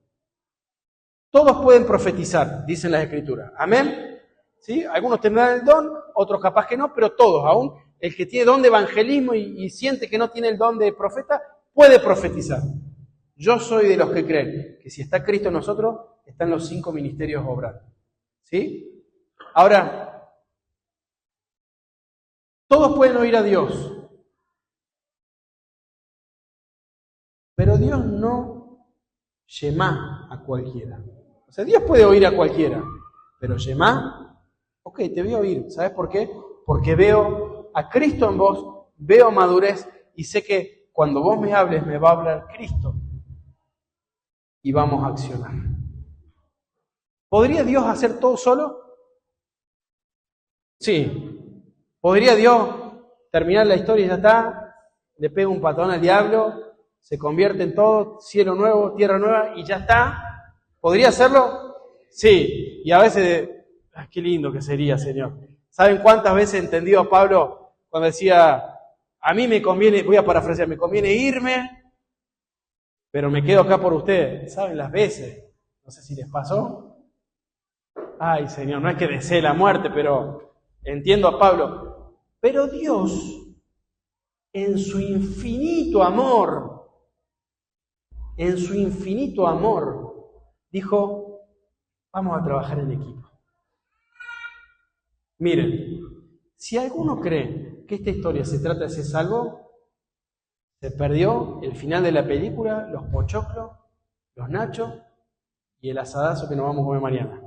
Todos pueden profetizar, dicen las Escrituras. ¿Amén? ¿Sí? Algunos tendrán el don, otros capaz que no, pero todos, aún el que tiene don de evangelismo y siente que no tiene el don de profeta, puede profetizar. Yo soy de los que creen que si está Cristo en nosotros, están los 5 ministerios obrando. ¿Sí? Ahora, todos pueden oír a Dios, pero Dios no Shemá a cualquiera. O sea, Dios puede oír a cualquiera, pero Shemá, ok, Ok, te voy a oír. ¿Sabes por qué? Porque veo a Cristo en vos, veo madurez y sé que cuando vos me hables me va a hablar Cristo y vamos a accionar. ¿Podría Dios hacer todo solo? Sí. ¿Podría Dios terminar la historia y ya está? Le pega un patón al diablo, se convierte en todo, cielo nuevo, tierra nueva y ya está. ¿Podría hacerlo? Sí. Y a veces, qué lindo que sería, Señor. ¿Saben cuántas veces entendió a Pablo cuando decía, a mí me conviene, voy a parafrasear, me conviene irme, pero me quedo acá por ustedes? ¿Saben las veces? No sé si les pasó. Ay, Señor, no es que desee la muerte, pero entiendo a Pablo. Pero Dios, en su infinito amor, dijo, vamos a trabajar en equipo. Miren, si alguno cree que esta historia se trata de ser salvo, se perdió el final de la película, los pochoclos, los nachos y el asadazo que nos vamos a comer mañana.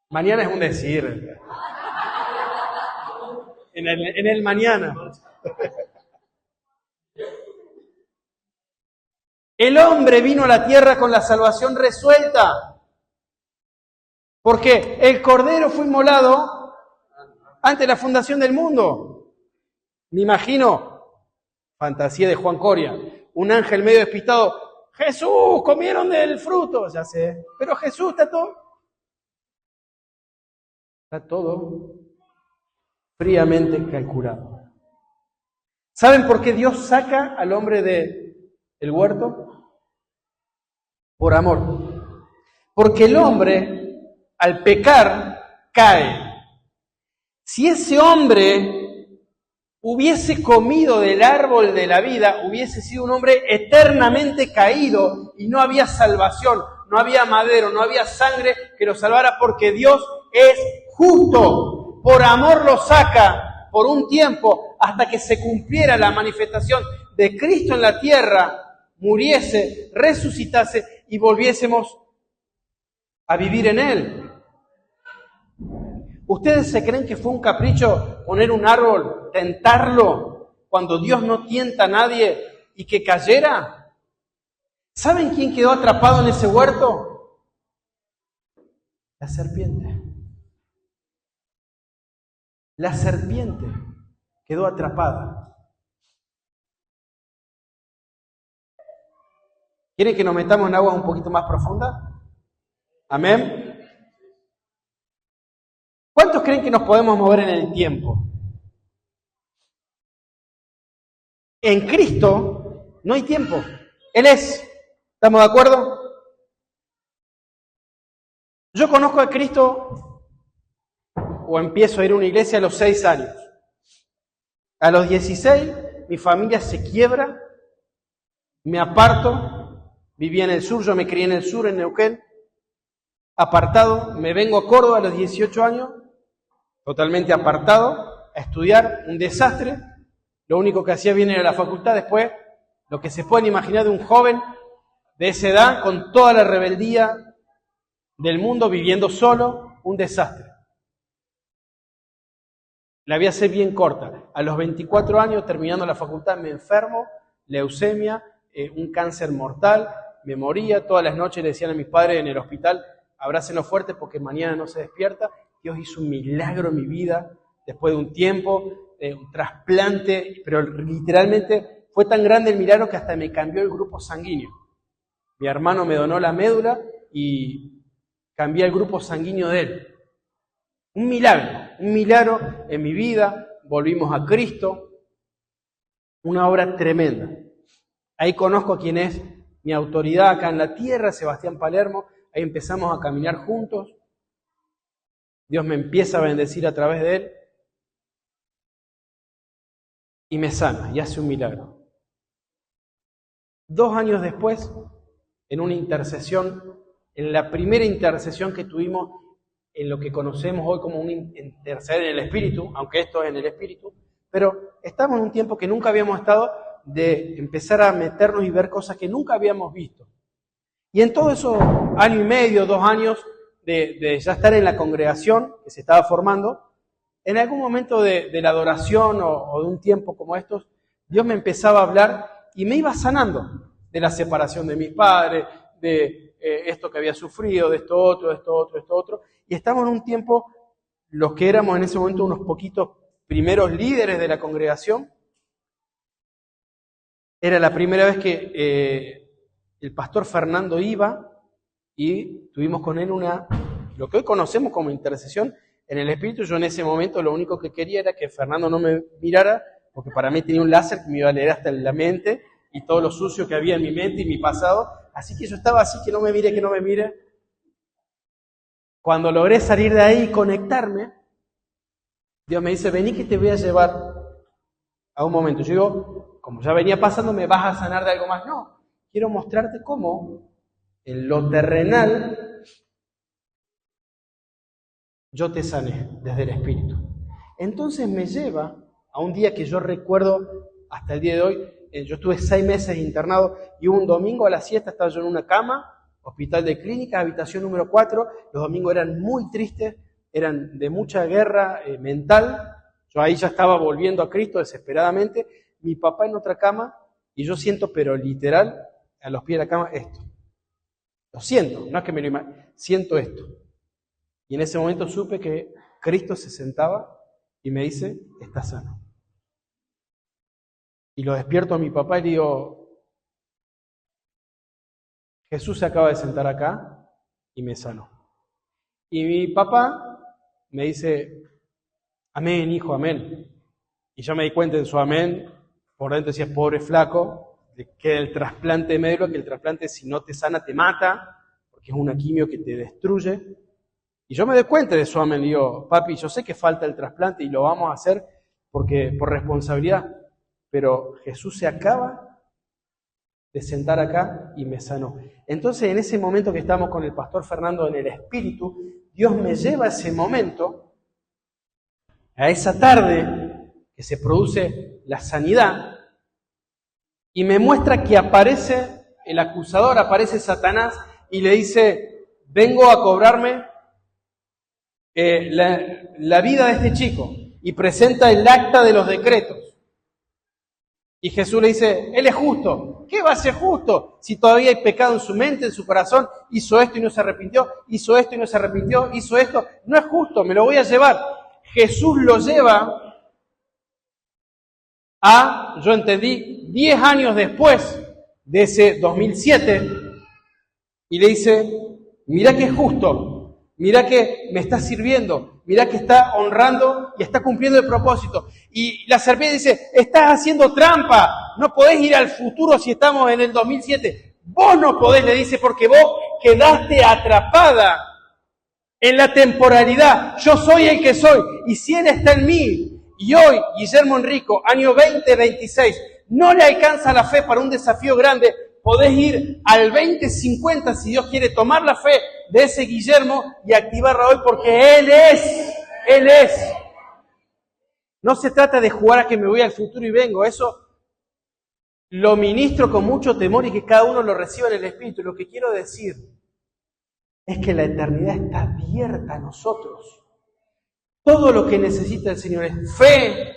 Mañana es un decir. En el mañana. El hombre vino a la tierra con la salvación resuelta. Porque el Cordero fue inmolado antes de la fundación del mundo. Me imagino, fantasía de Juan Coria, un ángel medio despistado. Jesús, comieron del fruto. Ya sé, pero Jesús está todo fríamente calculado. ¿Saben por qué Dios saca al hombre del huerto? Por amor. Porque el hombre, al pecar, cae. Si ese hombre hubiese comido del árbol de la vida, hubiese sido un hombre eternamente caído y no había salvación, no había madero, no había sangre que lo salvara, porque Dios es justo. Por amor lo saca por un tiempo hasta que se cumpliera la manifestación de Cristo en la tierra, muriese, resucitase y volviésemos a vivir en Él. ¿Ustedes se creen que fue un capricho poner un árbol, tentarlo, cuando Dios no tienta a nadie y que cayera? ¿Saben quién quedó atrapado en ese huerto? La serpiente. La serpiente quedó atrapada. ¿Quieren que nos metamos en aguas un poquito más profundas? ¿Amén? ¿Cuántos creen que nos podemos mover en el tiempo? En Cristo no hay tiempo. Él es. ¿Estamos de acuerdo? Yo conozco a Cristo o empiezo a ir a una iglesia a los 6 años. A los 16 mi familia se quiebra, me aparto, vivía en el sur, yo me crié en el sur, en Neuquén, apartado, me vengo a Córdoba a los 18 años, totalmente apartado, a estudiar, un desastre, lo único que hacía bien era la facultad, después lo que se pueden imaginar de un joven de esa edad, con toda la rebeldía del mundo, viviendo solo, un desastre. La voy a hacer bien corta. A los 24 años, terminando la facultad, me enfermo, leucemia, un cáncer mortal, me moría. Todas las noches le decían a mis padres en el hospital, abrácenlo fuerte porque mañana no se despierta. Dios hizo un milagro en mi vida, después de un tiempo, un trasplante, pero literalmente fue tan grande el milagro que hasta me cambió el grupo sanguíneo. Mi hermano me donó la médula y cambié el grupo sanguíneo de él. Un milagro en mi vida, volvimos a Cristo, una obra tremenda. Ahí conozco a quien es mi autoridad acá en la tierra, Sebastián Palermo, ahí empezamos a caminar juntos, Dios me empieza a bendecir a través de él y me sana y hace un milagro. 2 años después, en una intercesión, en la primera intercesión que tuvimos en lo que conocemos hoy como un interceder en el Espíritu, aunque esto es en el Espíritu, pero estamos en un tiempo que nunca habíamos estado, de empezar a meternos y ver cosas que nunca habíamos visto. Y en todo esos año y medio, 2 años de ya estar en la congregación que se estaba formando, en algún momento de la adoración o de un tiempo como estos, Dios me empezaba a hablar y me iba sanando de la separación de mis padres, de esto que había sufrido, de esto otro. Y estamos en un tiempo, los que éramos en ese momento unos poquitos primeros líderes de la congregación, era la primera vez que el pastor Fernando iba y tuvimos con él lo que hoy conocemos como intercesión en el Espíritu. Yo en ese momento lo único que quería era que Fernando no me mirara, porque para mí tenía un láser que me iba a leer hasta en la mente y todo lo sucio que había en mi mente y mi pasado. Así que yo estaba así, que no me mire. Cuando logré salir de ahí y conectarme, Dios me dice, vení que te voy a llevar a un momento. Yo digo, como ya venía pasando, ¿me vas a sanar de algo más? No, quiero mostrarte cómo en lo terrenal yo te sané desde el Espíritu. Entonces me lleva a un día que yo recuerdo hasta el día de hoy. Yo estuve 6 meses internado y un domingo a la siesta estaba yo en una cama, hospital de clínica, habitación número 4. Los domingos eran muy tristes, eran de mucha guerra mental. Yo ahí ya estaba volviendo a Cristo desesperadamente. Mi papá en otra cama y yo siento, pero literal, a los pies de la cama, esto. Lo siento, no es que me lo imagino, siento esto. Y en ese momento supe que Cristo se sentaba y me dice, estás sano. Y lo despierto a mi papá y le digo, Jesús se acaba de sentar acá y me sanó. Y mi papá me dice, amén, hijo, amén. Y yo me di cuenta en su amén, por dentro decía, pobre flaco, que el trasplante de médula, que el trasplante si no te sana te mata, porque es una quimio que te destruye. Y yo me doy cuenta de su amén, digo, papi, yo sé que falta el trasplante y lo vamos a hacer porque por responsabilidad, pero Jesús se acaba de sentar acá y me sanó. Entonces, en ese momento que estamos con el pastor Fernando en el Espíritu, Dios me lleva a ese momento, a esa tarde que se produce la sanidad, y me muestra que aparece el acusador, aparece Satanás y le dice, vengo a cobrarme la vida de este chico, y presenta el acta de los decretos. Y Jesús le dice, él es justo. ¿Qué va a ser justo si todavía hay pecado en su mente, en su corazón? Hizo esto y no se arrepintió, hizo esto y no se arrepintió, hizo esto. No es justo, me lo voy a llevar. Jesús lo lleva yo entendí, 10 años después de ese 2007, y le dice, mirá que es justo, mirá que me está sirviendo, mirá que está honrando y está cumpliendo el propósito. Y la serpiente dice, estás haciendo trampa, no podés ir al futuro si estamos en el 2007. Vos no podés, le dice, porque vos quedaste atrapada en la temporalidad. Yo soy el que soy, y si Él está en mí, y hoy, Guillermo Enrico, año 2026, no le alcanza la fe para un desafío grande, podés ir al 2050 si Dios quiere tomar la fe de ese Guillermo y activarla hoy, porque Él es. No se trata de jugar a que me voy al futuro y vengo, eso lo ministro con mucho temor y que cada uno lo reciba en el Espíritu. Lo que quiero decir es que la eternidad está abierta a nosotros. Todo lo que necesita el Señor es fe.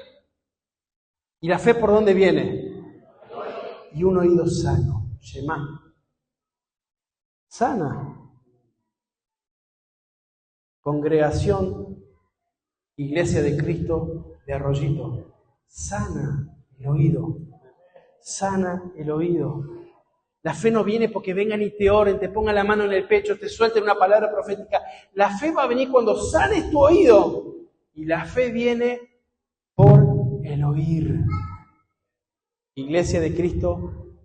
¿Y la fe por dónde viene? Y un oído sano, Shema. Sana. Congregación, Iglesia de Cristo de Arroyito. Sana el oído. Sana el oído. La fe no viene porque vengan y te oren, te pongan la mano en el pecho, te suelten una palabra profética. La fe va a venir cuando sanes tu oído. Y la fe viene por el oír. Iglesia de Cristo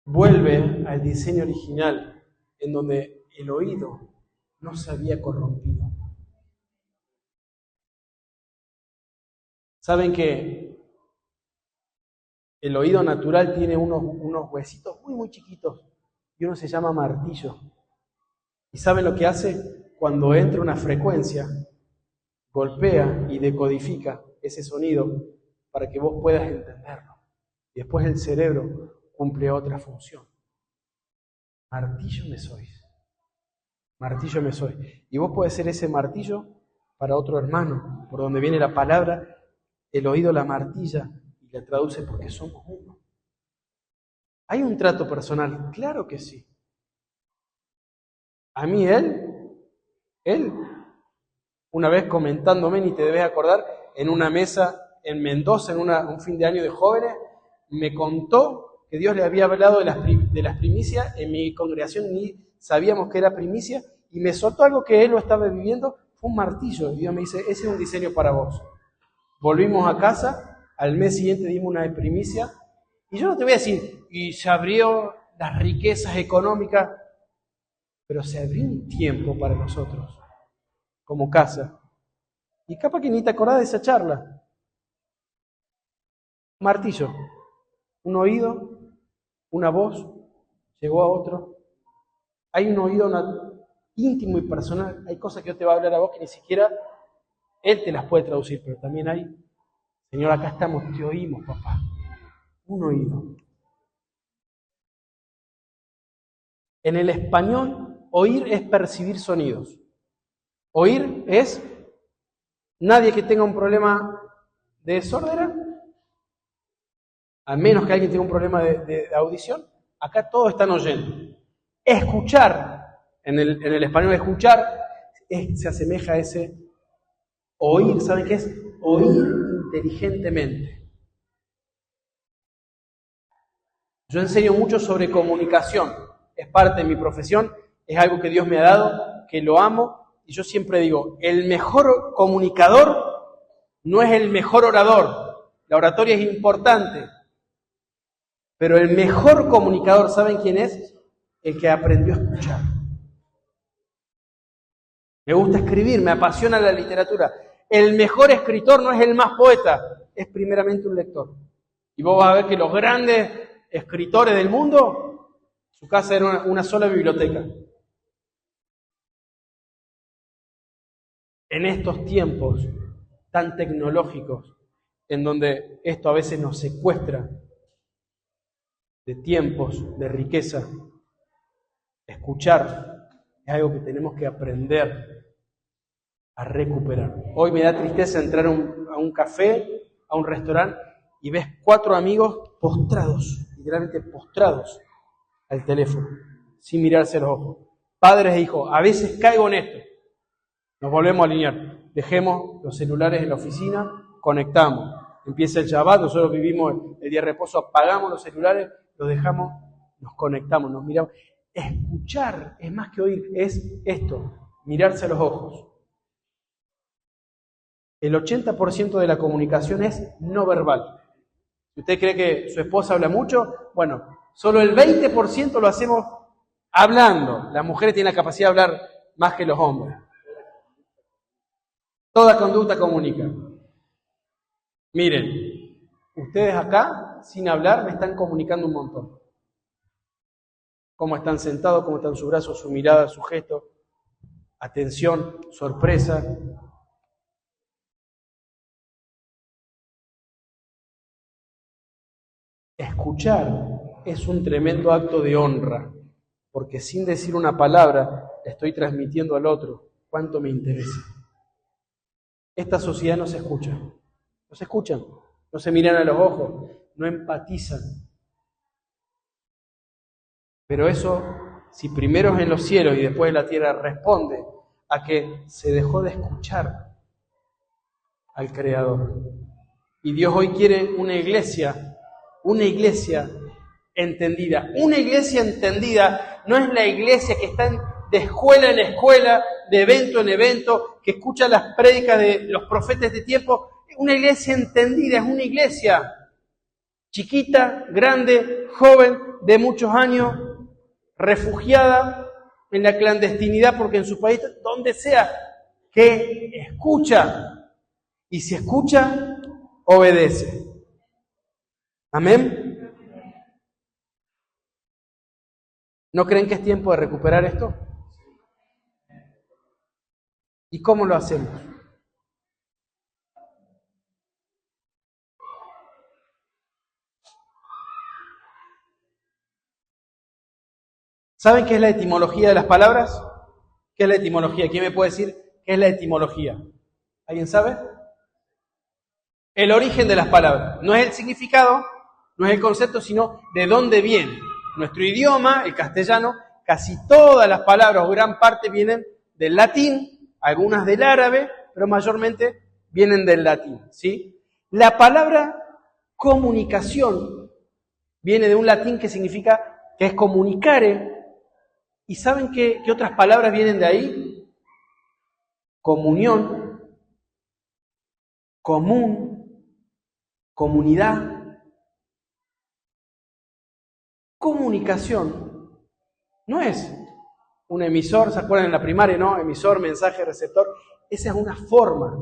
vuelve al diseño original, en donde el oído no se había corrompido. ¿Saben que el oído natural tiene unos huesitos muy chiquitos y uno se llama martillo? ¿Y saben lo que hace? Cuando entra una frecuencia, golpea y decodifica ese sonido para que vos puedas entenderlo. Y después el cerebro cumple otra función. Martillo me sois. Martillo me sois. Y vos podés ser ese martillo para otro hermano, por donde viene la palabra, el oído la martilla y la traduce porque somos uno. ¿Hay un trato personal? Claro que sí. A mí él, una vez comentándome, ni te debes acordar, en una mesa en Mendoza, en un fin de año de jóvenes, me contó que Dios le había hablado de las primicias. En mi congregación ni sabíamos que era primicia, y me soltó algo que él lo estaba viviendo, fue un martillo. Y Dios me dice, ese es un diseño para vos. Volvimos a casa, al mes siguiente dimos una primicia, y yo no te voy a decir, y se abrió las riquezas económicas, pero se abrió un tiempo para nosotros, como casa. Y capaz que ni te acordás de esa charla. Martillo, un oído, una voz, llegó a otro. Hay un oído íntimo y personal. Hay cosas que Dios te va a hablar a vos que ni siquiera Él te las puede traducir, pero también hay, Señor, acá estamos, te oímos, papá. Un oído. En el español, oír es percibir sonidos. Oír es nadie que tenga un problema de sordera, a menos que alguien tenga un problema de audición, acá todos están oyendo. Escuchar, en el español escuchar, se asemeja a ese oír. ¿Saben qué es? Oír inteligentemente. Yo enseño mucho sobre comunicación, es parte de mi profesión, es algo que Dios me ha dado, que lo amo, y yo siempre digo, el mejor comunicador no es el mejor orador. La oratoria es importante, pero el mejor comunicador, ¿saben quién es? El que aprendió a escuchar. Me gusta escribir, me apasiona la literatura. El mejor escritor no es el más poeta, es primeramente un lector. Y vos vas a ver que los grandes escritores del mundo, su casa era una sola biblioteca. En estos tiempos tan tecnológicos, en donde esto a veces nos secuestra de tiempos, de riqueza, escuchar es algo que tenemos que aprender a recuperar. Hoy me da tristeza entrar a un café, a un restaurante, y ves 4 amigos postrados, literalmente postrados al teléfono, sin mirarse a los ojos. Padres e hijos, a veces caigo en esto. Nos volvemos a alinear. Dejemos los celulares en la oficina, conectamos. Empieza el Shabbat, nosotros vivimos el día de reposo, apagamos los celulares, los dejamos, nos conectamos, nos miramos. Escuchar es más que oír, es esto, mirarse a los ojos. El 80% de la comunicación es no verbal. Si usted cree que su esposa habla mucho, bueno, solo el 20% lo hacemos hablando. Las mujeres tienen la capacidad de hablar más que los hombres. Toda conducta comunica. Miren, ustedes acá, sin hablar, me están comunicando un montón. Cómo están sentados, cómo están sus brazos, su mirada, su gesto, atención, sorpresa. Escuchar es un tremendo acto de honra, porque sin decir una palabra le estoy transmitiendo al otro cuánto me interesa. Esta sociedad no se escucha, no se miran a los ojos, no empatizan. Pero eso, si primero es en los cielos y después en la tierra, responde a que se dejó de escuchar al Creador. Y Dios hoy quiere una iglesia entendida. Una iglesia entendida no es la iglesia que está de escuela en escuela, de evento en evento, que escucha las prédicas de los profetas de tiempo. Una iglesia entendida, es una iglesia chiquita, grande, joven, de muchos años, refugiada en la clandestinidad, porque en su país, donde sea, que escucha. Y si escucha, obedece. ¿Amén? ¿No creen que es tiempo de recuperar esto? ¿Y cómo lo hacemos? ¿Saben qué es la etimología de las palabras? ¿Qué es la etimología? ¿Quién me puede decir qué es la etimología? ¿Alguien sabe? El origen de las palabras. No es el significado, no es el concepto, sino de dónde viene. Nuestro idioma, el castellano, casi todas las palabras o gran parte vienen del latín, algunas del árabe, pero mayormente vienen del latín, ¿sí? La palabra comunicación viene de un latín que significa, que es comunicare. ¿Y saben qué otras palabras vienen de ahí? Comunión, común, comunidad. Comunicación no es un emisor, ¿se acuerdan en la primaria, no? Emisor, mensaje, receptor. Esa es una forma.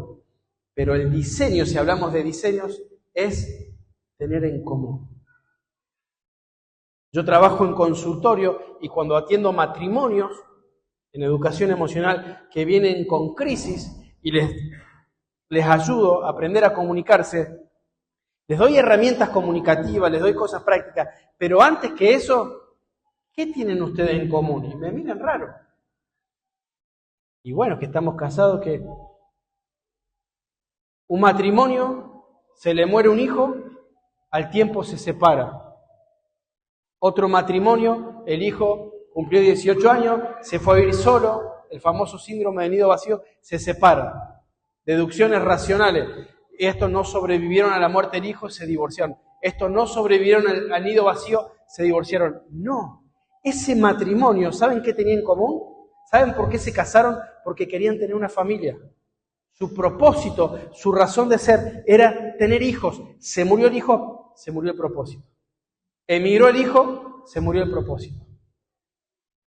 Pero el diseño, si hablamos de diseños, es tener en común. Yo trabajo en consultorio y cuando atiendo matrimonios en educación emocional que vienen con crisis y les ayudo a aprender a comunicarse, les doy herramientas comunicativas, les doy cosas prácticas, pero antes que eso, ¿qué tienen ustedes en común? Y me miran raro. Y bueno, que estamos casados, que un matrimonio, se le muere un hijo, al tiempo se separa. Otro matrimonio, el hijo cumplió 18 años, se fue a vivir solo, el famoso síndrome de nido vacío, se separa. Deducciones racionales. Estos no sobrevivieron a la muerte del hijo, se divorciaron. Estos no sobrevivieron al nido vacío, se divorciaron. No. Ese matrimonio, ¿saben qué tenía en común? ¿Saben por qué se casaron? Porque querían tener una familia. Su propósito, su razón de ser era tener hijos. Se murió el hijo, se murió el propósito. Emigró el hijo, se murió el propósito.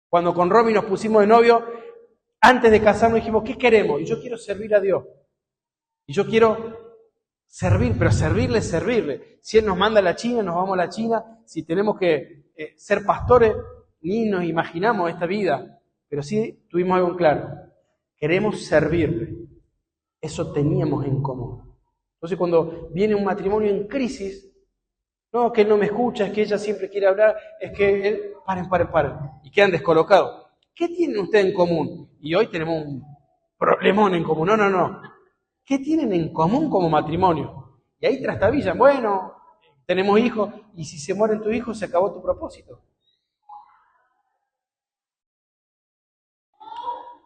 Cuando con Romy nos pusimos de novio, antes de casarnos dijimos, ¿qué queremos? Y yo quiero servir a Dios. Y yo quiero servir, pero servirle. Si Él nos manda a la China, nos vamos a la China. Si tenemos que ser pastores, ni nos imaginamos esta vida. Pero sí tuvimos algo en claro. Queremos servirle. Eso teníamos en común. Entonces cuando viene un matrimonio en crisis, no, que él no me escucha, es que ella siempre quiere hablar, es que él... Paren. Y quedan descolocados. ¿Qué tienen ustedes en común? Y hoy tenemos un problemón en común. No. ¿Qué tienen en común como matrimonio? Y ahí trastabillan, bueno, tenemos hijos, y si se mueren tus hijos, se acabó tu propósito.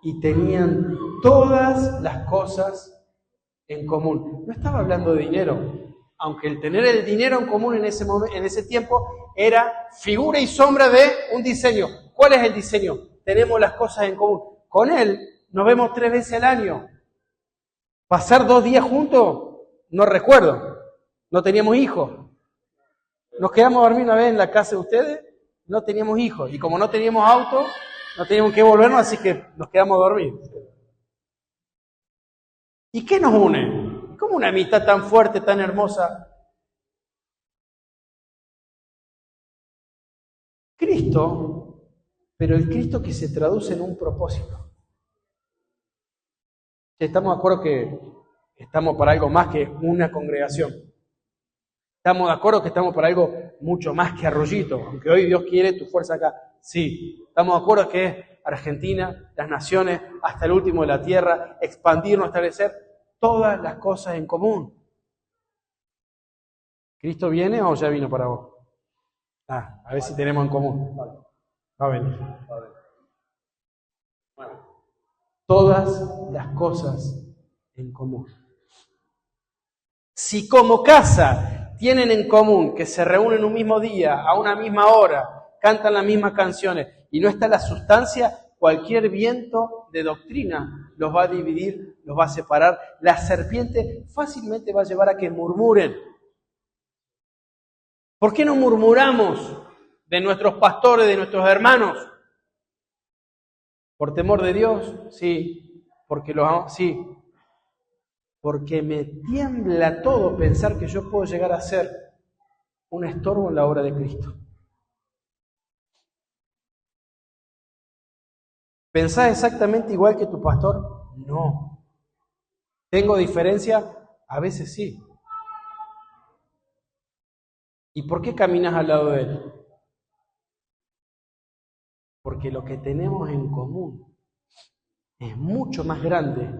Y tenían todas las cosas en común. No estaba hablando de dinero, aunque el tener el dinero en común en ese tiempo era figura y sombra de un diseño. ¿Cuál es el diseño? Tenemos las cosas en común. Con él nos vemos 3 veces al año. ¿Pasar 2 días juntos? No recuerdo. No teníamos hijos. Nos quedamos a dormir una vez en la casa de ustedes, no teníamos hijos. Y como no teníamos auto, no teníamos que volvernos, así que nos quedamos a dormir. ¿Y qué nos une? ¿Cómo una amistad tan fuerte, tan hermosa? Cristo, pero el Cristo que se traduce en un propósito. Estamos de acuerdo que estamos para algo más que una congregación. Estamos de acuerdo que estamos para algo mucho más que Arroyito, aunque hoy Dios quiere tu fuerza acá. Sí, estamos de acuerdo que es Argentina, las naciones, hasta el último de la tierra, expandirnos, establecer todas las cosas en común. ¿Cristo viene o ya vino para vos? A ver si tenemos en común. Va a venir. Bueno, todas las cosas en común. Si como casa tienen en común que se reúnen un mismo día, a una misma hora, cantan las mismas canciones y no está la sustancia, cualquier viento de doctrina los va a dividir, los va a separar. La serpiente fácilmente va a llevar a que murmuren. ¿Por qué no murmuramos de nuestros pastores, de nuestros hermanos? ¿Por temor de Dios? Sí. ¿Porque los amo? Sí. Porque me tiembla todo pensar que yo puedo llegar a ser un estorbo en la obra de Cristo. ¿Pensás exactamente igual que tu pastor? No. ¿Tengo diferencia? A veces sí. ¿Y por qué caminas al lado de él? Porque lo que tenemos en común es mucho más grande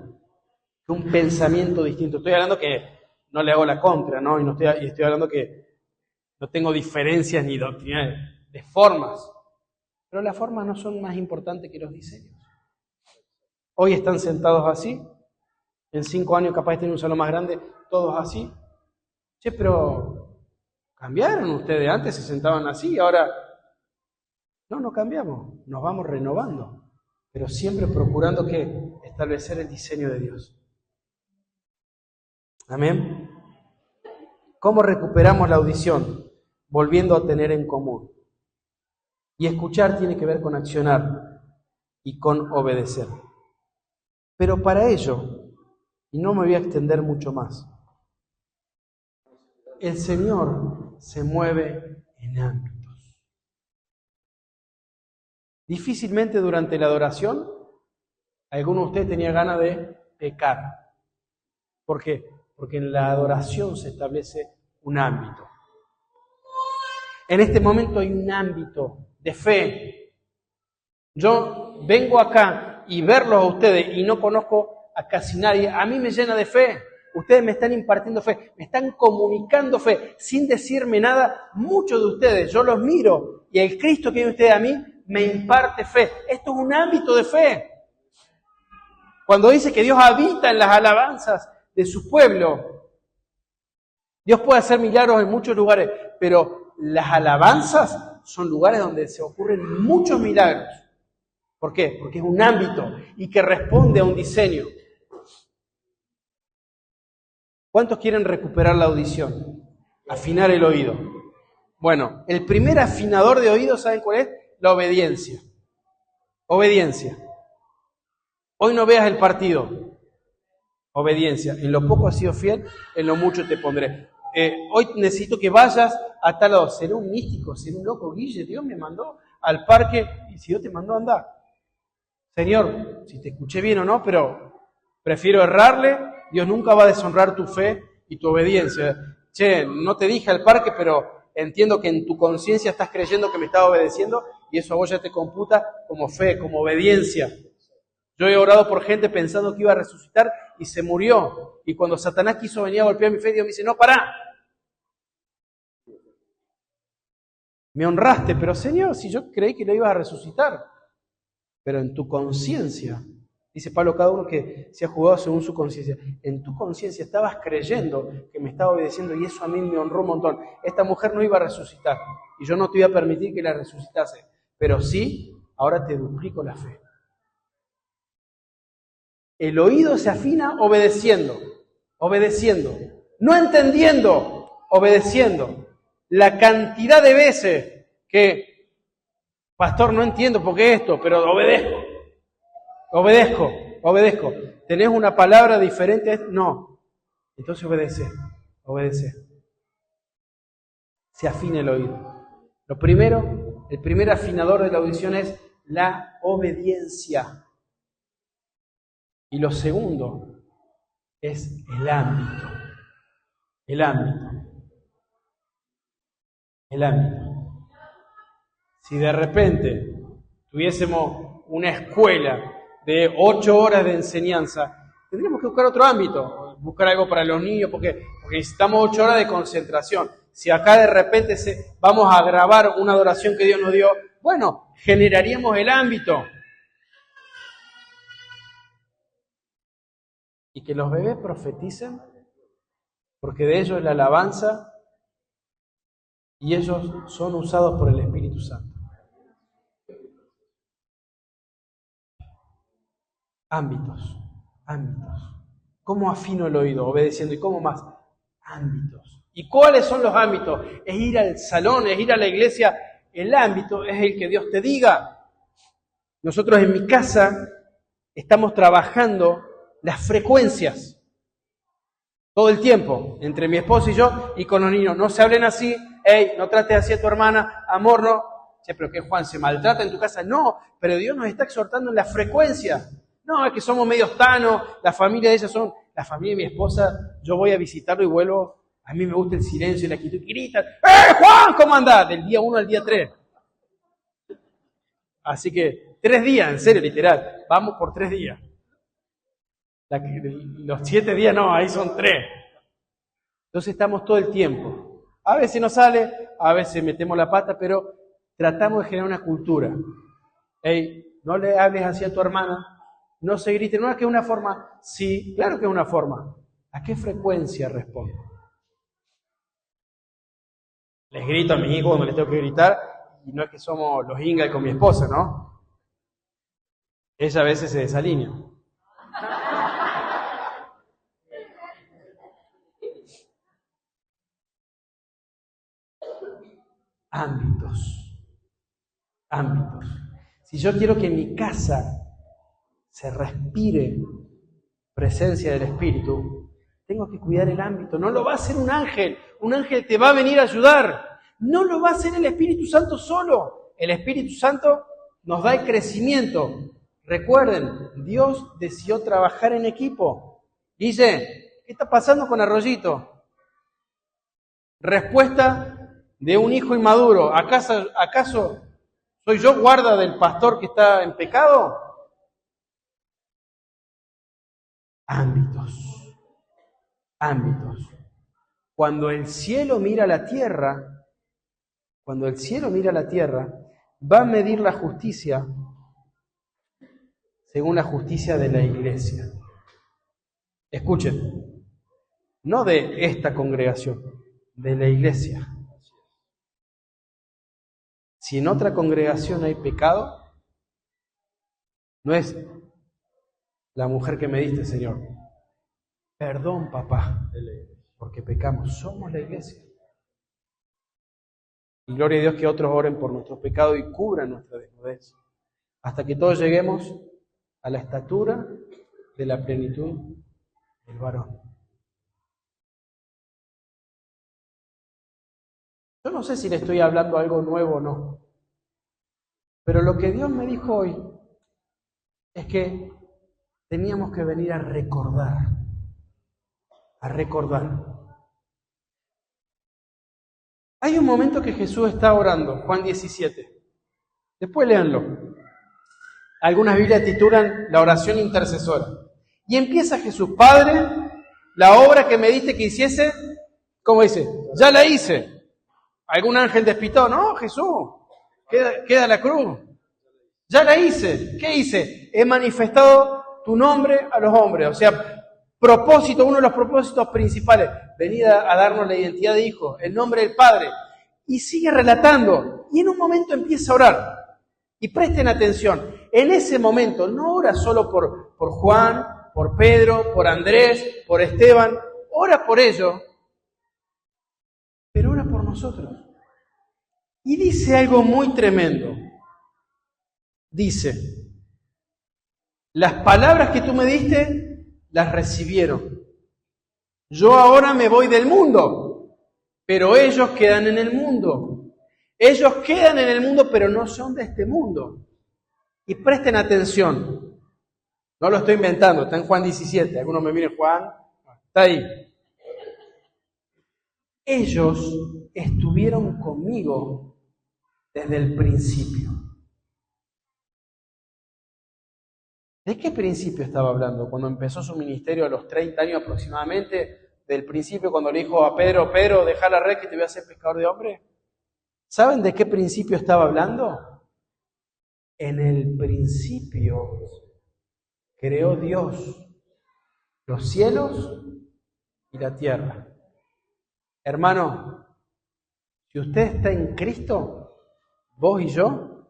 que un pensamiento distinto. Estoy hablando que no le hago la contra, ¿no? Y estoy hablando que no tengo diferencias ni doctrinales, de formas. Pero las formas no son más importantes que los diseños. Hoy están sentados así. En 5 años capaz de tener un salón más grande, todos así. Che, pero cambiaron ustedes. Antes se sentaban así, ahora no cambiamos. Nos vamos renovando. Pero siempre procurando que establecer el diseño de Dios. Amén. ¿Cómo recuperamos la audición? Volviendo a tener en común. Y escuchar tiene que ver con accionar y con obedecer. Pero para ello, y no me voy a extender mucho más, el Señor se mueve en ámbitos. Difícilmente durante la adoración, alguno de ustedes tenía ganas de pecar. ¿Por qué? Porque en la adoración se establece un ámbito. En este momento hay un ámbito de fe. Yo vengo acá y verlos a ustedes y no conozco a casi nadie. A mí me llena de fe. Ustedes me están impartiendo fe, me están comunicando fe sin decirme nada. Muchos de ustedes, yo los miro y el Cristo que hay en ustedes a mí me imparte fe. Esto es un ámbito de fe. Cuando dice que Dios habita en las alabanzas de su pueblo, Dios puede hacer milagros en muchos lugares, pero las alabanzas son lugares donde se ocurren muchos milagros. ¿Por qué? Porque es un ámbito y que responde a un diseño. ¿Cuántos quieren recuperar la audición? Afinar el oído. Bueno, el primer afinador de oído, ¿saben cuál es? La obediencia. Obediencia. Hoy no veas el partido. Obediencia. En lo poco has sido fiel, en lo mucho te pondré. Hoy necesito que vayas a tal lado. ¿Seré un místico? ¿Seré un loco? Guille, Dios me mandó al parque y si Dios te mandó a andar. Señor, si te escuché bien o no, pero prefiero errarle. Dios nunca va a deshonrar tu fe y tu obediencia. Che, no te dije al parque, pero entiendo que en tu conciencia estás creyendo que me estás obedeciendo y eso a vos ya te computa como fe, como obediencia. Yo he orado por gente pensando que iba a resucitar y se murió. Y cuando Satanás quiso venir a golpear mi fe, Dios me dice, no, pará. Me honraste, pero Señor, si yo creí que lo ibas a resucitar. Pero en tu conciencia, dice Pablo, cada uno que se ha jugado según su conciencia, en tu conciencia estabas creyendo que me estaba obedeciendo y eso a mí me honró un montón. Esta mujer no iba a resucitar y yo no te iba a permitir que la resucitase, pero sí, ahora te duplico la fe. El oído se afina obedeciendo, no entendiendo, obedeciendo. La cantidad de veces que, pastor, no entiendo por qué esto, pero obedezco. ¿Tenés una palabra diferente? No. Entonces obedece. Se afina el oído. Lo primero, el primer afinador de la audición es la obediencia. Y lo segundo es el ámbito. Si de repente tuviésemos una escuela de 8 horas de enseñanza, tendríamos que buscar otro ámbito, buscar algo para los niños, porque necesitamos 8 horas de concentración. Si acá de repente vamos a grabar una adoración que Dios nos dio, bueno, generaríamos el ámbito. Y que los bebés profeticen, porque de ellos es la alabanza y ellos son usados por el Espíritu Santo. Ámbitos. ¿Cómo afino el oído? Obedeciendo. ¿Y cómo más? Ámbitos. ¿Y cuáles son los ámbitos? Es ir al salón, es ir a la iglesia. El ámbito es el que Dios te diga. Nosotros en mi casa estamos trabajando las frecuencias todo el tiempo, entre mi esposo y yo, y con los niños. No se hablen así, hey, no trates así a tu hermana, amor, no. Che, pero ¿qué, Juan, se maltrata en tu casa? No, pero Dios nos está exhortando en las frecuencias. No, es que somos medios tanos, la familia de ellas son, la familia de mi esposa, yo voy a visitarlo y vuelvo, a mí me gusta el silencio y la quietud, y gritan, Juan, ¿cómo andás? Del día 1 al día 3. Así que 3 días, en serio, literal. Vamos por 3 días. Los 7 días no, ahí son 3. Entonces estamos todo el tiempo. A veces nos sale, a veces metemos la pata, pero tratamos de generar una cultura. Hey, no le hables así a tu hermana, no se grite, no es que es una forma. Sí, claro que es una forma. ¿A qué frecuencia respondo? Les grito a mis hijos cuando les tengo que gritar, y no es que somos los Inga con mi esposa, ¿no? Ella a veces se desalinea. Ámbitos. Si yo quiero que en mi casa se respire presencia del Espíritu, tengo que cuidar el ámbito. No lo va a hacer un ángel te va a venir a ayudar. No lo va a hacer el Espíritu Santo solo. El Espíritu Santo nos da el crecimiento. Recuerden, Dios decidió trabajar en equipo. Dice, ¿qué está pasando con Arroyito? Respuesta de un hijo inmaduro. ¿Acaso soy yo guarda del pastor que está en pecado? Ámbitos. Cuando el cielo mira la tierra, va a medir la justicia según la justicia de la iglesia. Escuchen, no de esta congregación, de la iglesia. Si en otra congregación hay pecado, no es la mujer que me diste, Señor. Perdón, papá, porque pecamos. Somos la iglesia. Y gloria a Dios que otros oren por nuestros pecados y cubran nuestra desnudez. Hasta que todos lleguemos a la estatura de la plenitud del varón. Yo no sé si le estoy hablando algo nuevo o no. Pero lo que Dios me dijo hoy es que teníamos que venir a recordar. Hay un momento que Jesús está orando, Juan 17. Después léanlo. Algunas Biblias titulan la oración intercesora. Y empieza Jesús, Padre, la obra que me diste que hiciese, ¿cómo dice? Ya la hice. ¿Algún ángel despistó? No, Jesús, queda la cruz. Ya la hice. ¿Qué hice? He manifestado tu nombre a los hombres. O sea, uno de los propósitos principales, venir a darnos la identidad de hijo, el nombre del Padre. Y sigue relatando. Y en un momento empieza a orar. Y presten atención. En ese momento no ora solo por Juan, por Pedro, por Andrés, por Esteban. Ora por ellos. Pero ora por nosotros. Y dice algo muy tremendo. Dice, las palabras que tú me diste, las recibieron. Yo ahora me voy del mundo, pero ellos quedan en el mundo. Ellos quedan en el mundo, pero no son de este mundo. Y presten atención. No lo estoy inventando, está en Juan 17. Algunos me miren, Juan, está ahí. Ellos estuvieron conmigo desde el principio. ¿De qué principio estaba hablando? Cuando empezó su ministerio a los 30 años aproximadamente, del principio cuando le dijo a Pedro, Pedro, deja la red que te voy a hacer pescador de hombres. ¿Saben de qué principio estaba hablando? En el principio creó Dios los cielos y la tierra. Hermano, si usted está en Cristo, vos y yo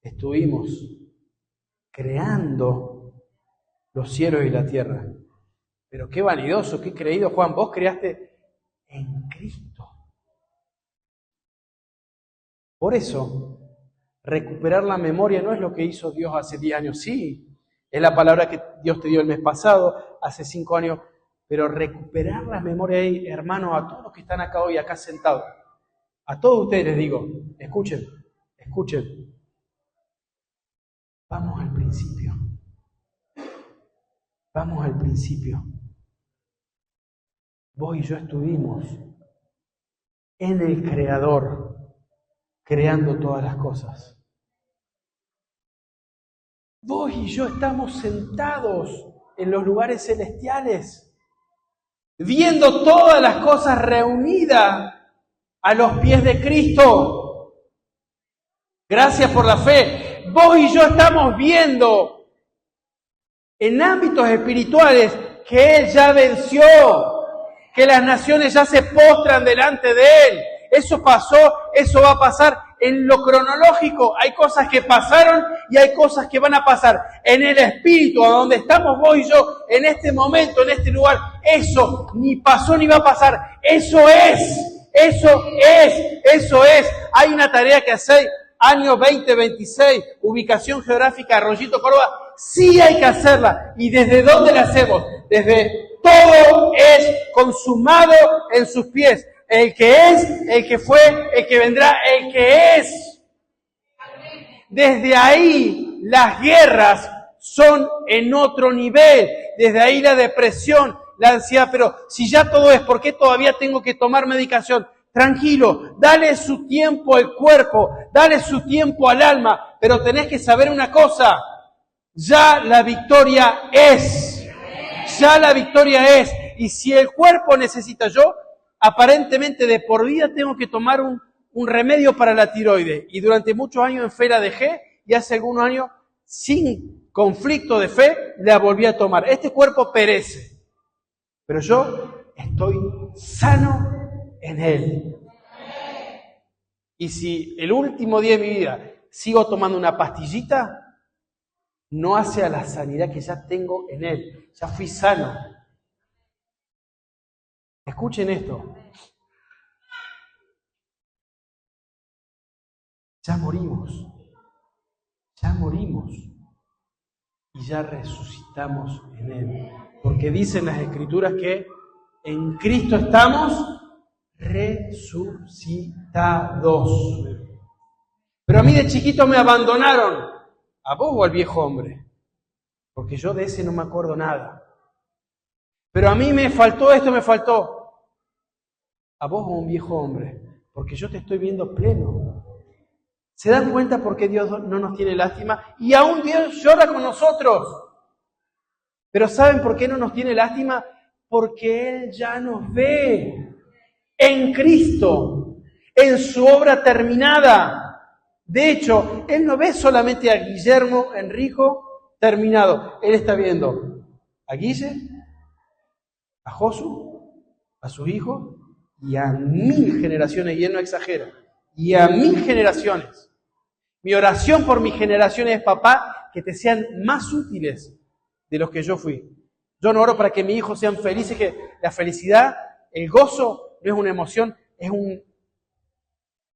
estuvimos creando los cielos y la tierra. Pero qué vanidoso, qué creído, Juan, vos creaste en Cristo. Por eso, recuperar la memoria no es lo que hizo Dios hace 10 años, sí, es la palabra que Dios te dio el mes pasado, hace 5 años, pero recuperar la memoria, hermano, a todos los que están acá hoy, acá sentados, a todos ustedes les digo, escuchen, vamos al principio. Vos y yo estuvimos en el Creador, creando todas las cosas. Vos y yo estamos sentados en los lugares celestiales, viendo todas las cosas reunidas a los pies de Cristo. Gracias por la fe. Vos y yo estamos viendo en ámbitos espirituales que Él ya venció, que las naciones ya se postran delante de Él. Eso pasó, eso va a pasar. En lo cronológico hay cosas que pasaron y hay cosas que van a pasar. En el espíritu, a donde estamos vos y yo, en este momento, en este lugar, eso ni pasó ni va a pasar. Eso es. Hay una tarea que hacer, año 2026, ubicación geográfica, Arroyito, Córdoba. Sí hay que hacerla. ¿Y desde dónde la hacemos? Desde todo es consumado en sus pies. El que es, el que fue, el que vendrá, el que es. Desde ahí las guerras son en otro nivel. Desde ahí la depresión, la ansiedad. Pero si ya todo es, ¿por qué todavía tengo que tomar medicación? Tranquilo, dale su tiempo al cuerpo, dale su tiempo al alma. Pero tenés que saber una cosa. Ya la victoria es. Ya la victoria es. Y si el cuerpo necesita, yo aparentemente de por vida tengo que tomar un remedio para la tiroides. Y durante muchos años en fe la dejé y hace algunos años, sin conflicto de fe, la volví a tomar. Este cuerpo perece. Pero yo estoy sano en Él. Y si el último día de mi vida sigo tomando una pastillita, no hace a la sanidad que ya tengo en Él. Ya fui sano. Escuchen esto. Ya morimos. Ya morimos. Y ya resucitamos en Él. Porque dicen las Escrituras que en Cristo estamos resucitados. Pero a mí de chiquito me abandonaron. ¿A vos o al viejo hombre? Porque yo de ese no me acuerdo nada. Pero a mí me faltó esto, me faltó. ¿A vos o a un viejo hombre? Porque yo te estoy viendo pleno. ¿Se dan cuenta por qué Dios no nos tiene lástima? Y aún Dios llora con nosotros. Pero ¿saben por qué no nos tiene lástima? Porque Él ya nos ve en Cristo, en su obra terminada. De hecho, Él no ve solamente a Guillermo Enrico terminado. Él está viendo a Guille, a Josu, a sus hijos y a 1000 generaciones, y Él no exagera, y a 1000 generaciones. Mi oración por mis generaciones es, papá, que te sean más útiles de los que yo fui. Yo no oro para que mis hijos sean felices, que la felicidad, el gozo, no es una emoción,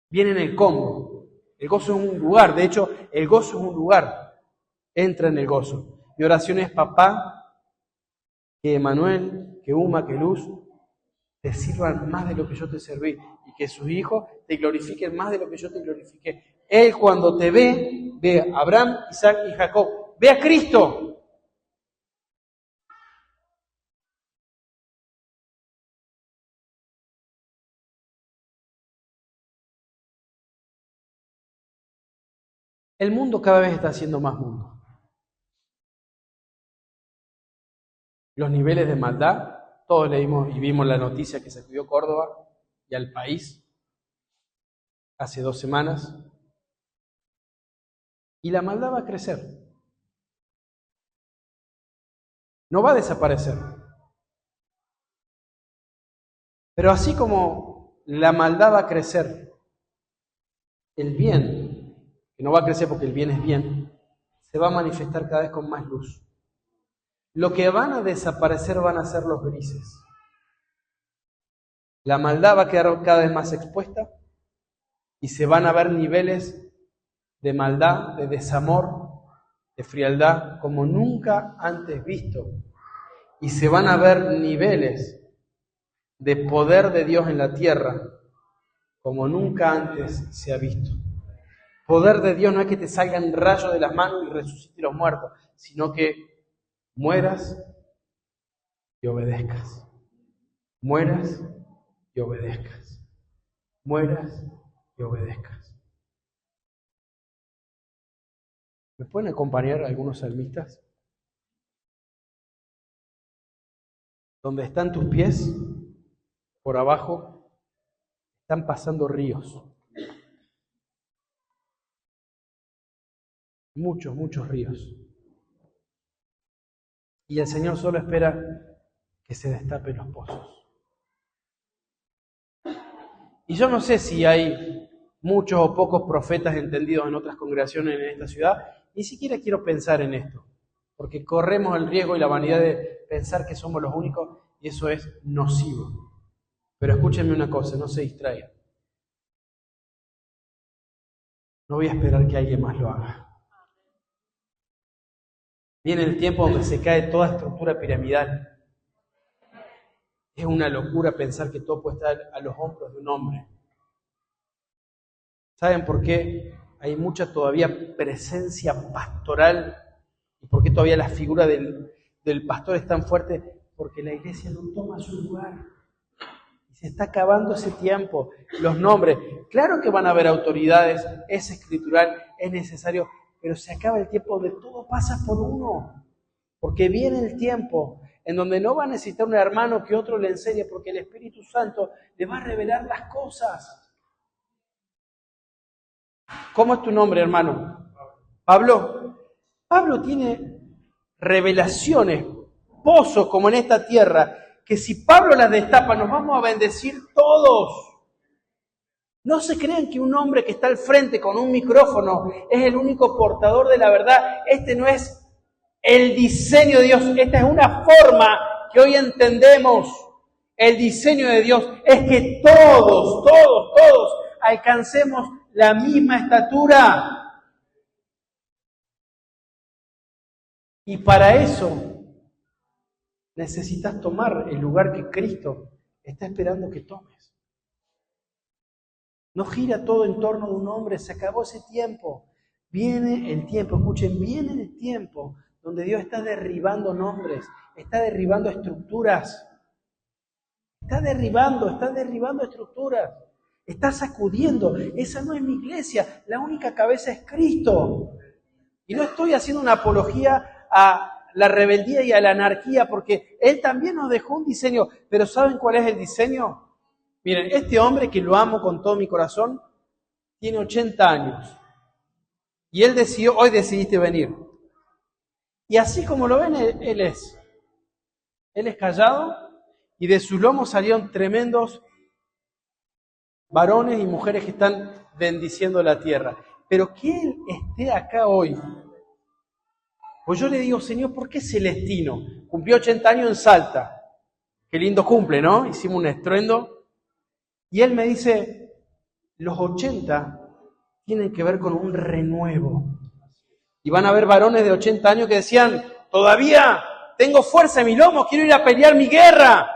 viene en el combo. El gozo es un lugar, de hecho, el gozo es un lugar, entra en el gozo. Mi oración es, papá, que Emanuel, que Uma, que Luz, te sirvan más de lo que yo te serví, y que sus hijos te glorifiquen más de lo que yo te glorifiqué. Él cuando te ve a Abraham, Isaac y Jacob, ve a Cristo. El mundo cada vez está haciendo más mundo. Los niveles de maldad, todos leímos y vimos la noticia que sacudió Córdoba y al país hace 2 semanas. Y la maldad va a crecer. No va a desaparecer. Pero así como la maldad va a crecer, el bien, que no va a crecer porque el bien es bien, se va a manifestar cada vez con más luz. Lo que van a desaparecer van a ser los grises. La maldad va a quedar cada vez más expuesta y se van a ver niveles de maldad, de desamor, de frialdad, como nunca antes visto. Y se van a ver niveles de poder de Dios en la tierra, como nunca antes se ha visto. Poder de Dios no es que te salgan rayos de las manos y resucite los muertos, sino que mueras y obedezcas. Mueras y obedezcas. Mueras y obedezcas. ¿Me pueden acompañar algunos salmistas? Donde están tus pies, por abajo, están pasando ríos. Muchos, muchos ríos. Y el Señor solo espera que se destapen los pozos. Y yo no sé si hay muchos o pocos profetas entendidos en otras congregaciones en esta ciudad. Ni siquiera quiero pensar en esto, porque corremos el riesgo y la vanidad de pensar que somos los únicos, y eso es nocivo. Pero escúchenme una cosa, no se distraigan. No voy a esperar que alguien más lo haga. Viene el tiempo donde se cae toda estructura piramidal. Es una locura pensar que todo puede estar a los hombros de un hombre. ¿Saben por qué hay mucha todavía presencia pastoral? ¿Y por qué todavía la figura del pastor es tan fuerte? Porque la iglesia no toma su lugar. Se está acabando ese tiempo. Los nombres, claro que van a haber autoridades, es escritural, es necesario, pero se acaba el tiempo donde todo pasa por uno. Porque viene el tiempo en donde no va a necesitar un hermano que otro le enseñe, porque el Espíritu Santo le va a revelar las cosas. ¿Cómo es tu nombre, hermano? Pablo. Pablo tiene revelaciones, pozos como en esta tierra, que si Pablo las destapa nos vamos a bendecir todos. No se crean que un hombre que está al frente con un micrófono es el único portador de la verdad. Este no es el diseño de Dios, esta es una forma que hoy entendemos. El diseño de Dios es que todos alcancemos la misma estatura. Y para eso necesitas tomar el lugar que Cristo está esperando que tomes. No gira todo en torno de un hombre, se acabó ese tiempo. Viene el tiempo, escuchen, viene el tiempo donde Dios está derribando nombres, está derribando estructuras. Está derribando estructuras. Está sacudiendo. Esa no es mi iglesia, la única cabeza es Cristo. Y no estoy haciendo una apología a la rebeldía y a la anarquía, porque Él también nos dejó un diseño. Pero ¿saben cuál es el diseño? Miren, este hombre que lo amo con todo mi corazón, tiene 80 años. Y él decidió, hoy decidiste venir. Y así como lo ven, él es callado, y de su lomo salieron tremendos varones y mujeres que están bendiciendo la tierra. Pero que él esté acá hoy, pues yo le digo, Señor, ¿por qué Celestino? Cumplió 80 años en Salta. Qué lindo cumple, ¿no? Hicimos un estruendo. Y él me dice, los 80 tienen que ver con un renuevo. Y van a haber varones de 80 años que decían, todavía tengo fuerza en mi lomo, quiero ir a pelear mi guerra.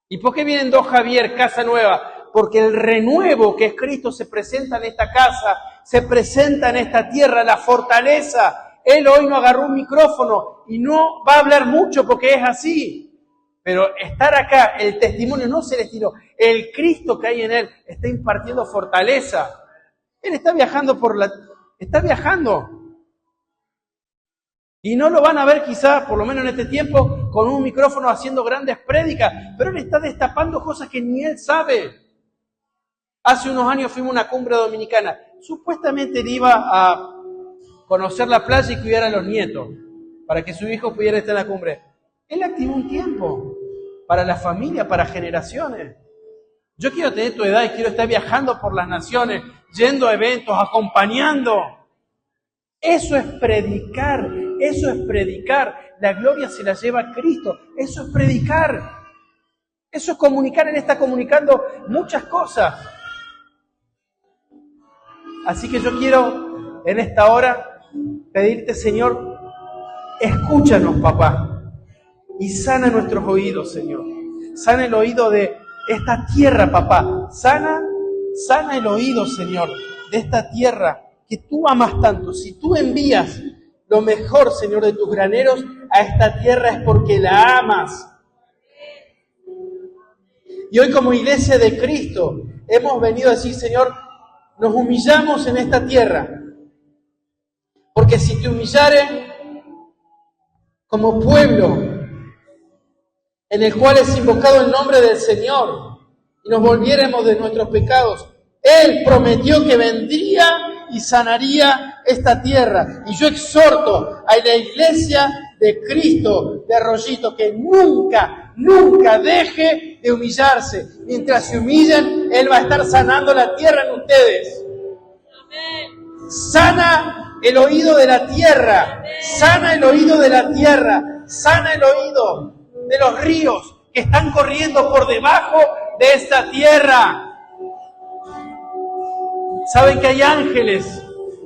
¿Y por qué vienen dos Javier, casa nueva? Porque el renuevo que es Cristo se presenta en esta casa, se presenta en esta tierra, la fortaleza. Él hoy no agarró un micrófono y no va a hablar mucho porque es así. Pero estar acá, el testimonio no celestino, el Cristo que hay en él está impartiendo fortaleza. Él está viajando está viajando. Y no lo van a ver quizá, por lo menos en este tiempo, con un micrófono haciendo grandes prédicas, pero él está destapando cosas que ni él sabe. Hace unos años fuimos a una cumbre dominicana. Supuestamente él iba a conocer la playa y cuidar a los nietos, para que su hijo pudiera estar en la cumbre. Él activó un tiempo para la familia, para generaciones. Yo quiero tener tu edad y quiero estar viajando por las naciones, yendo a eventos, acompañando. Eso es predicar, eso es predicar. La gloria se la lleva Cristo, eso es predicar. Eso es comunicar, Él está comunicando muchas cosas. Así que yo quiero en esta hora pedirte, Señor, escúchanos, papá. Y sana nuestros oídos, Señor. Sana el oído de esta tierra, papá. Sana el oído, Señor, de esta tierra que tú amas tanto. Si tú envías lo mejor, Señor, de tus graneros a esta tierra es porque la amas. Y hoy como iglesia de Cristo hemos venido a decir, Señor, nos humillamos en esta tierra. Porque si te humillare como pueblo en el cual es invocado el nombre del Señor y nos volviéramos de nuestros pecados, Él prometió que vendría y sanaría esta tierra. Y yo exhorto a la iglesia de Cristo de Arroyito que nunca deje de humillarse. Mientras se humillen, Él va a estar sanando la tierra en ustedes. Sana el oído de la tierra, sana el oído de la tierra, sana el oído de los ríos que están corriendo por debajo de esta tierra. Saben que hay ángeles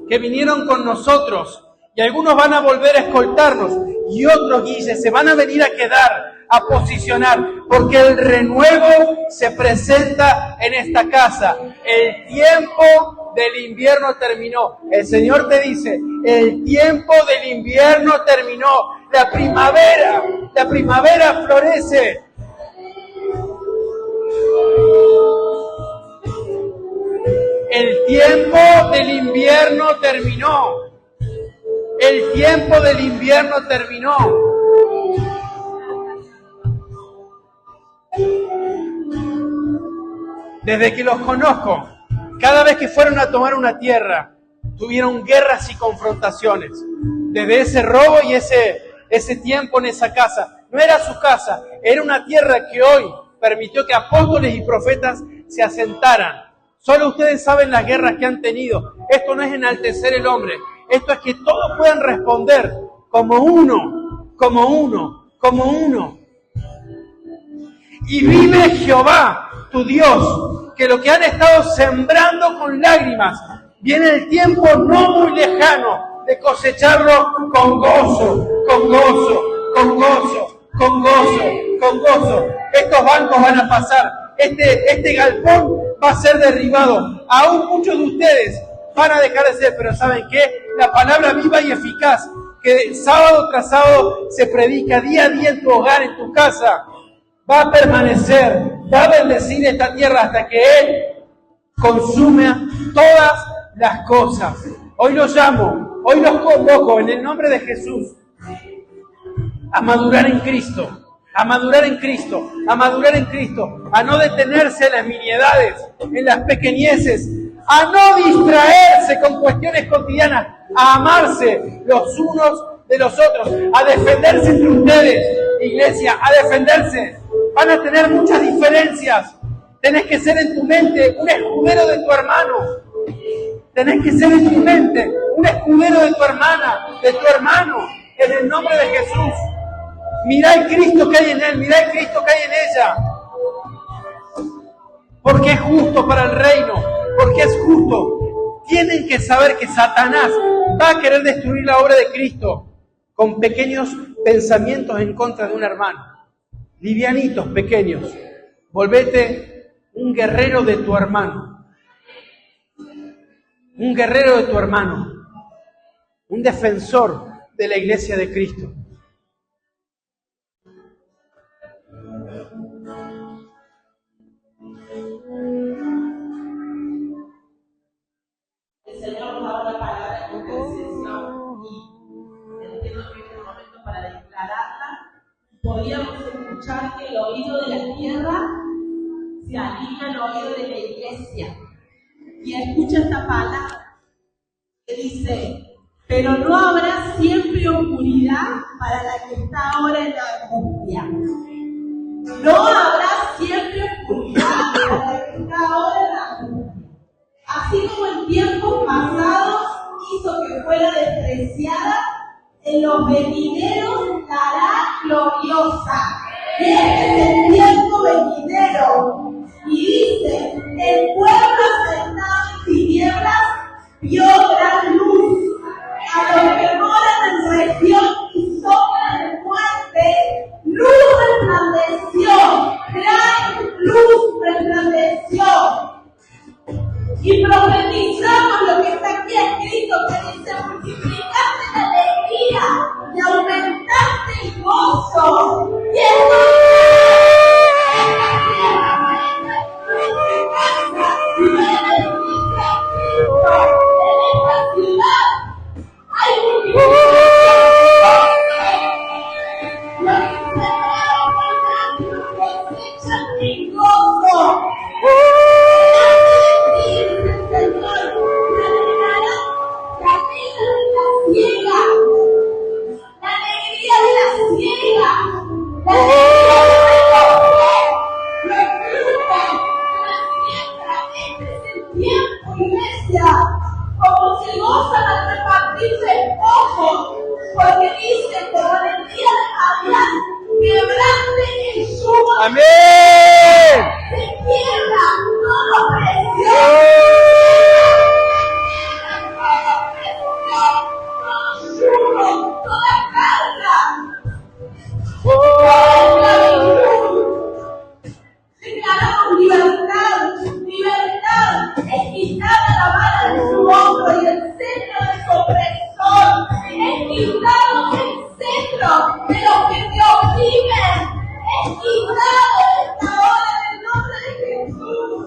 que vinieron con nosotros y algunos van a volver a escoltarnos y otros, Guille, se van a venir a quedar, a posicionar, porque el renuevo se presenta en esta casa. El tiempo del invierno terminó. El Señor te dice, el tiempo del invierno terminó. La primavera florece. El tiempo del invierno terminó. El tiempo del invierno terminó. Desde que los conozco, cada vez que fueron a tomar una tierra, tuvieron guerras y confrontaciones. Desde ese robo y ese tiempo en esa casa. No era su casa, era una tierra que hoy permitió que apóstoles y profetas se asentaran. Solo ustedes saben las guerras que han tenido. Esto no es enaltecer el hombre. Esto es que todos puedan responder como uno, como uno, como uno. Y vive Jehová, tu Dios, que lo que han estado sembrando con lágrimas, viene el tiempo no muy lejano de cosecharlo con gozo, con gozo, con gozo, con gozo, con gozo. Estos bancos van a pasar, este galpón va a ser derribado. Aún muchos de ustedes van a dejar de ser, pero ¿saben qué? La palabra viva y eficaz, que sábado tras sábado se predica día a día en tu hogar, en tu casa, va a permanecer, va a bendecir esta tierra hasta que Él consume todas las cosas. Hoy los llamo, hoy los convoco en el nombre de Jesús a madurar en Cristo, a madurar en Cristo, a madurar en Cristo, a no detenerse en las miniedades, en las pequeñeces, a no distraerse con cuestiones cotidianas, a amarse los unos de los otros, a defenderse entre ustedes, iglesia, a defenderse. Van a tener muchas diferencias. Tenés que ser en tu mente un escudero de tu hermano. Tenés que ser en tu mente un escudero de tu hermana, de tu hermano, en el nombre de Jesús. Mirá el Cristo que hay en él, mirá el Cristo que hay en ella. Porque es justo para el reino, porque es justo. Tienen que saber que Satanás va a querer destruir la obra de Cristo con pequeños pensamientos en contra de un hermano. Livianitos, pequeños. Volvete un guerrero de tu hermano. Un guerrero de tu hermano. Un defensor de la iglesia de Cristo. El Señor nos da una palabra de intercesión y entiendo que es el momento para declararla. Podríamos escuchar que el oído de la tierra se alinea al oído de la iglesia. Y escucha esta palabra que dice: pero no habrá siempre oscuridad para la que está ahora en la angustia. No habrá siempre oscuridad para la que está ahora en la angustia. Así como en tiempos pasados hizo que fuera despreciada, en los venideros la hará gloriosa. Y este es el tiempo venidero. Y dice: el pueblo sentado en tinieblas vio gran luz. A los que moran en región y sombra de muerte, luz resplandeció. Gran luz resplandeció. Y profetizamos lo que está aquí escrito, que dice: multiplicaste la alegría y aumentaste el gozo. Y en esta ciudad hay tiempo, iglesia, como se gozan al repartirse ojos, porque dice que con el día de Navidad quebrante el yugo. Amén. Se quiebra todo precio. Todo yugo, toda carga. Declaramos libertad, libertad, es quitada la vara de su hombro y el centro de su opresor, es quitado el centro de los que te oprimen, es quitado esta hora en el nombre de Jesús.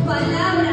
Palabra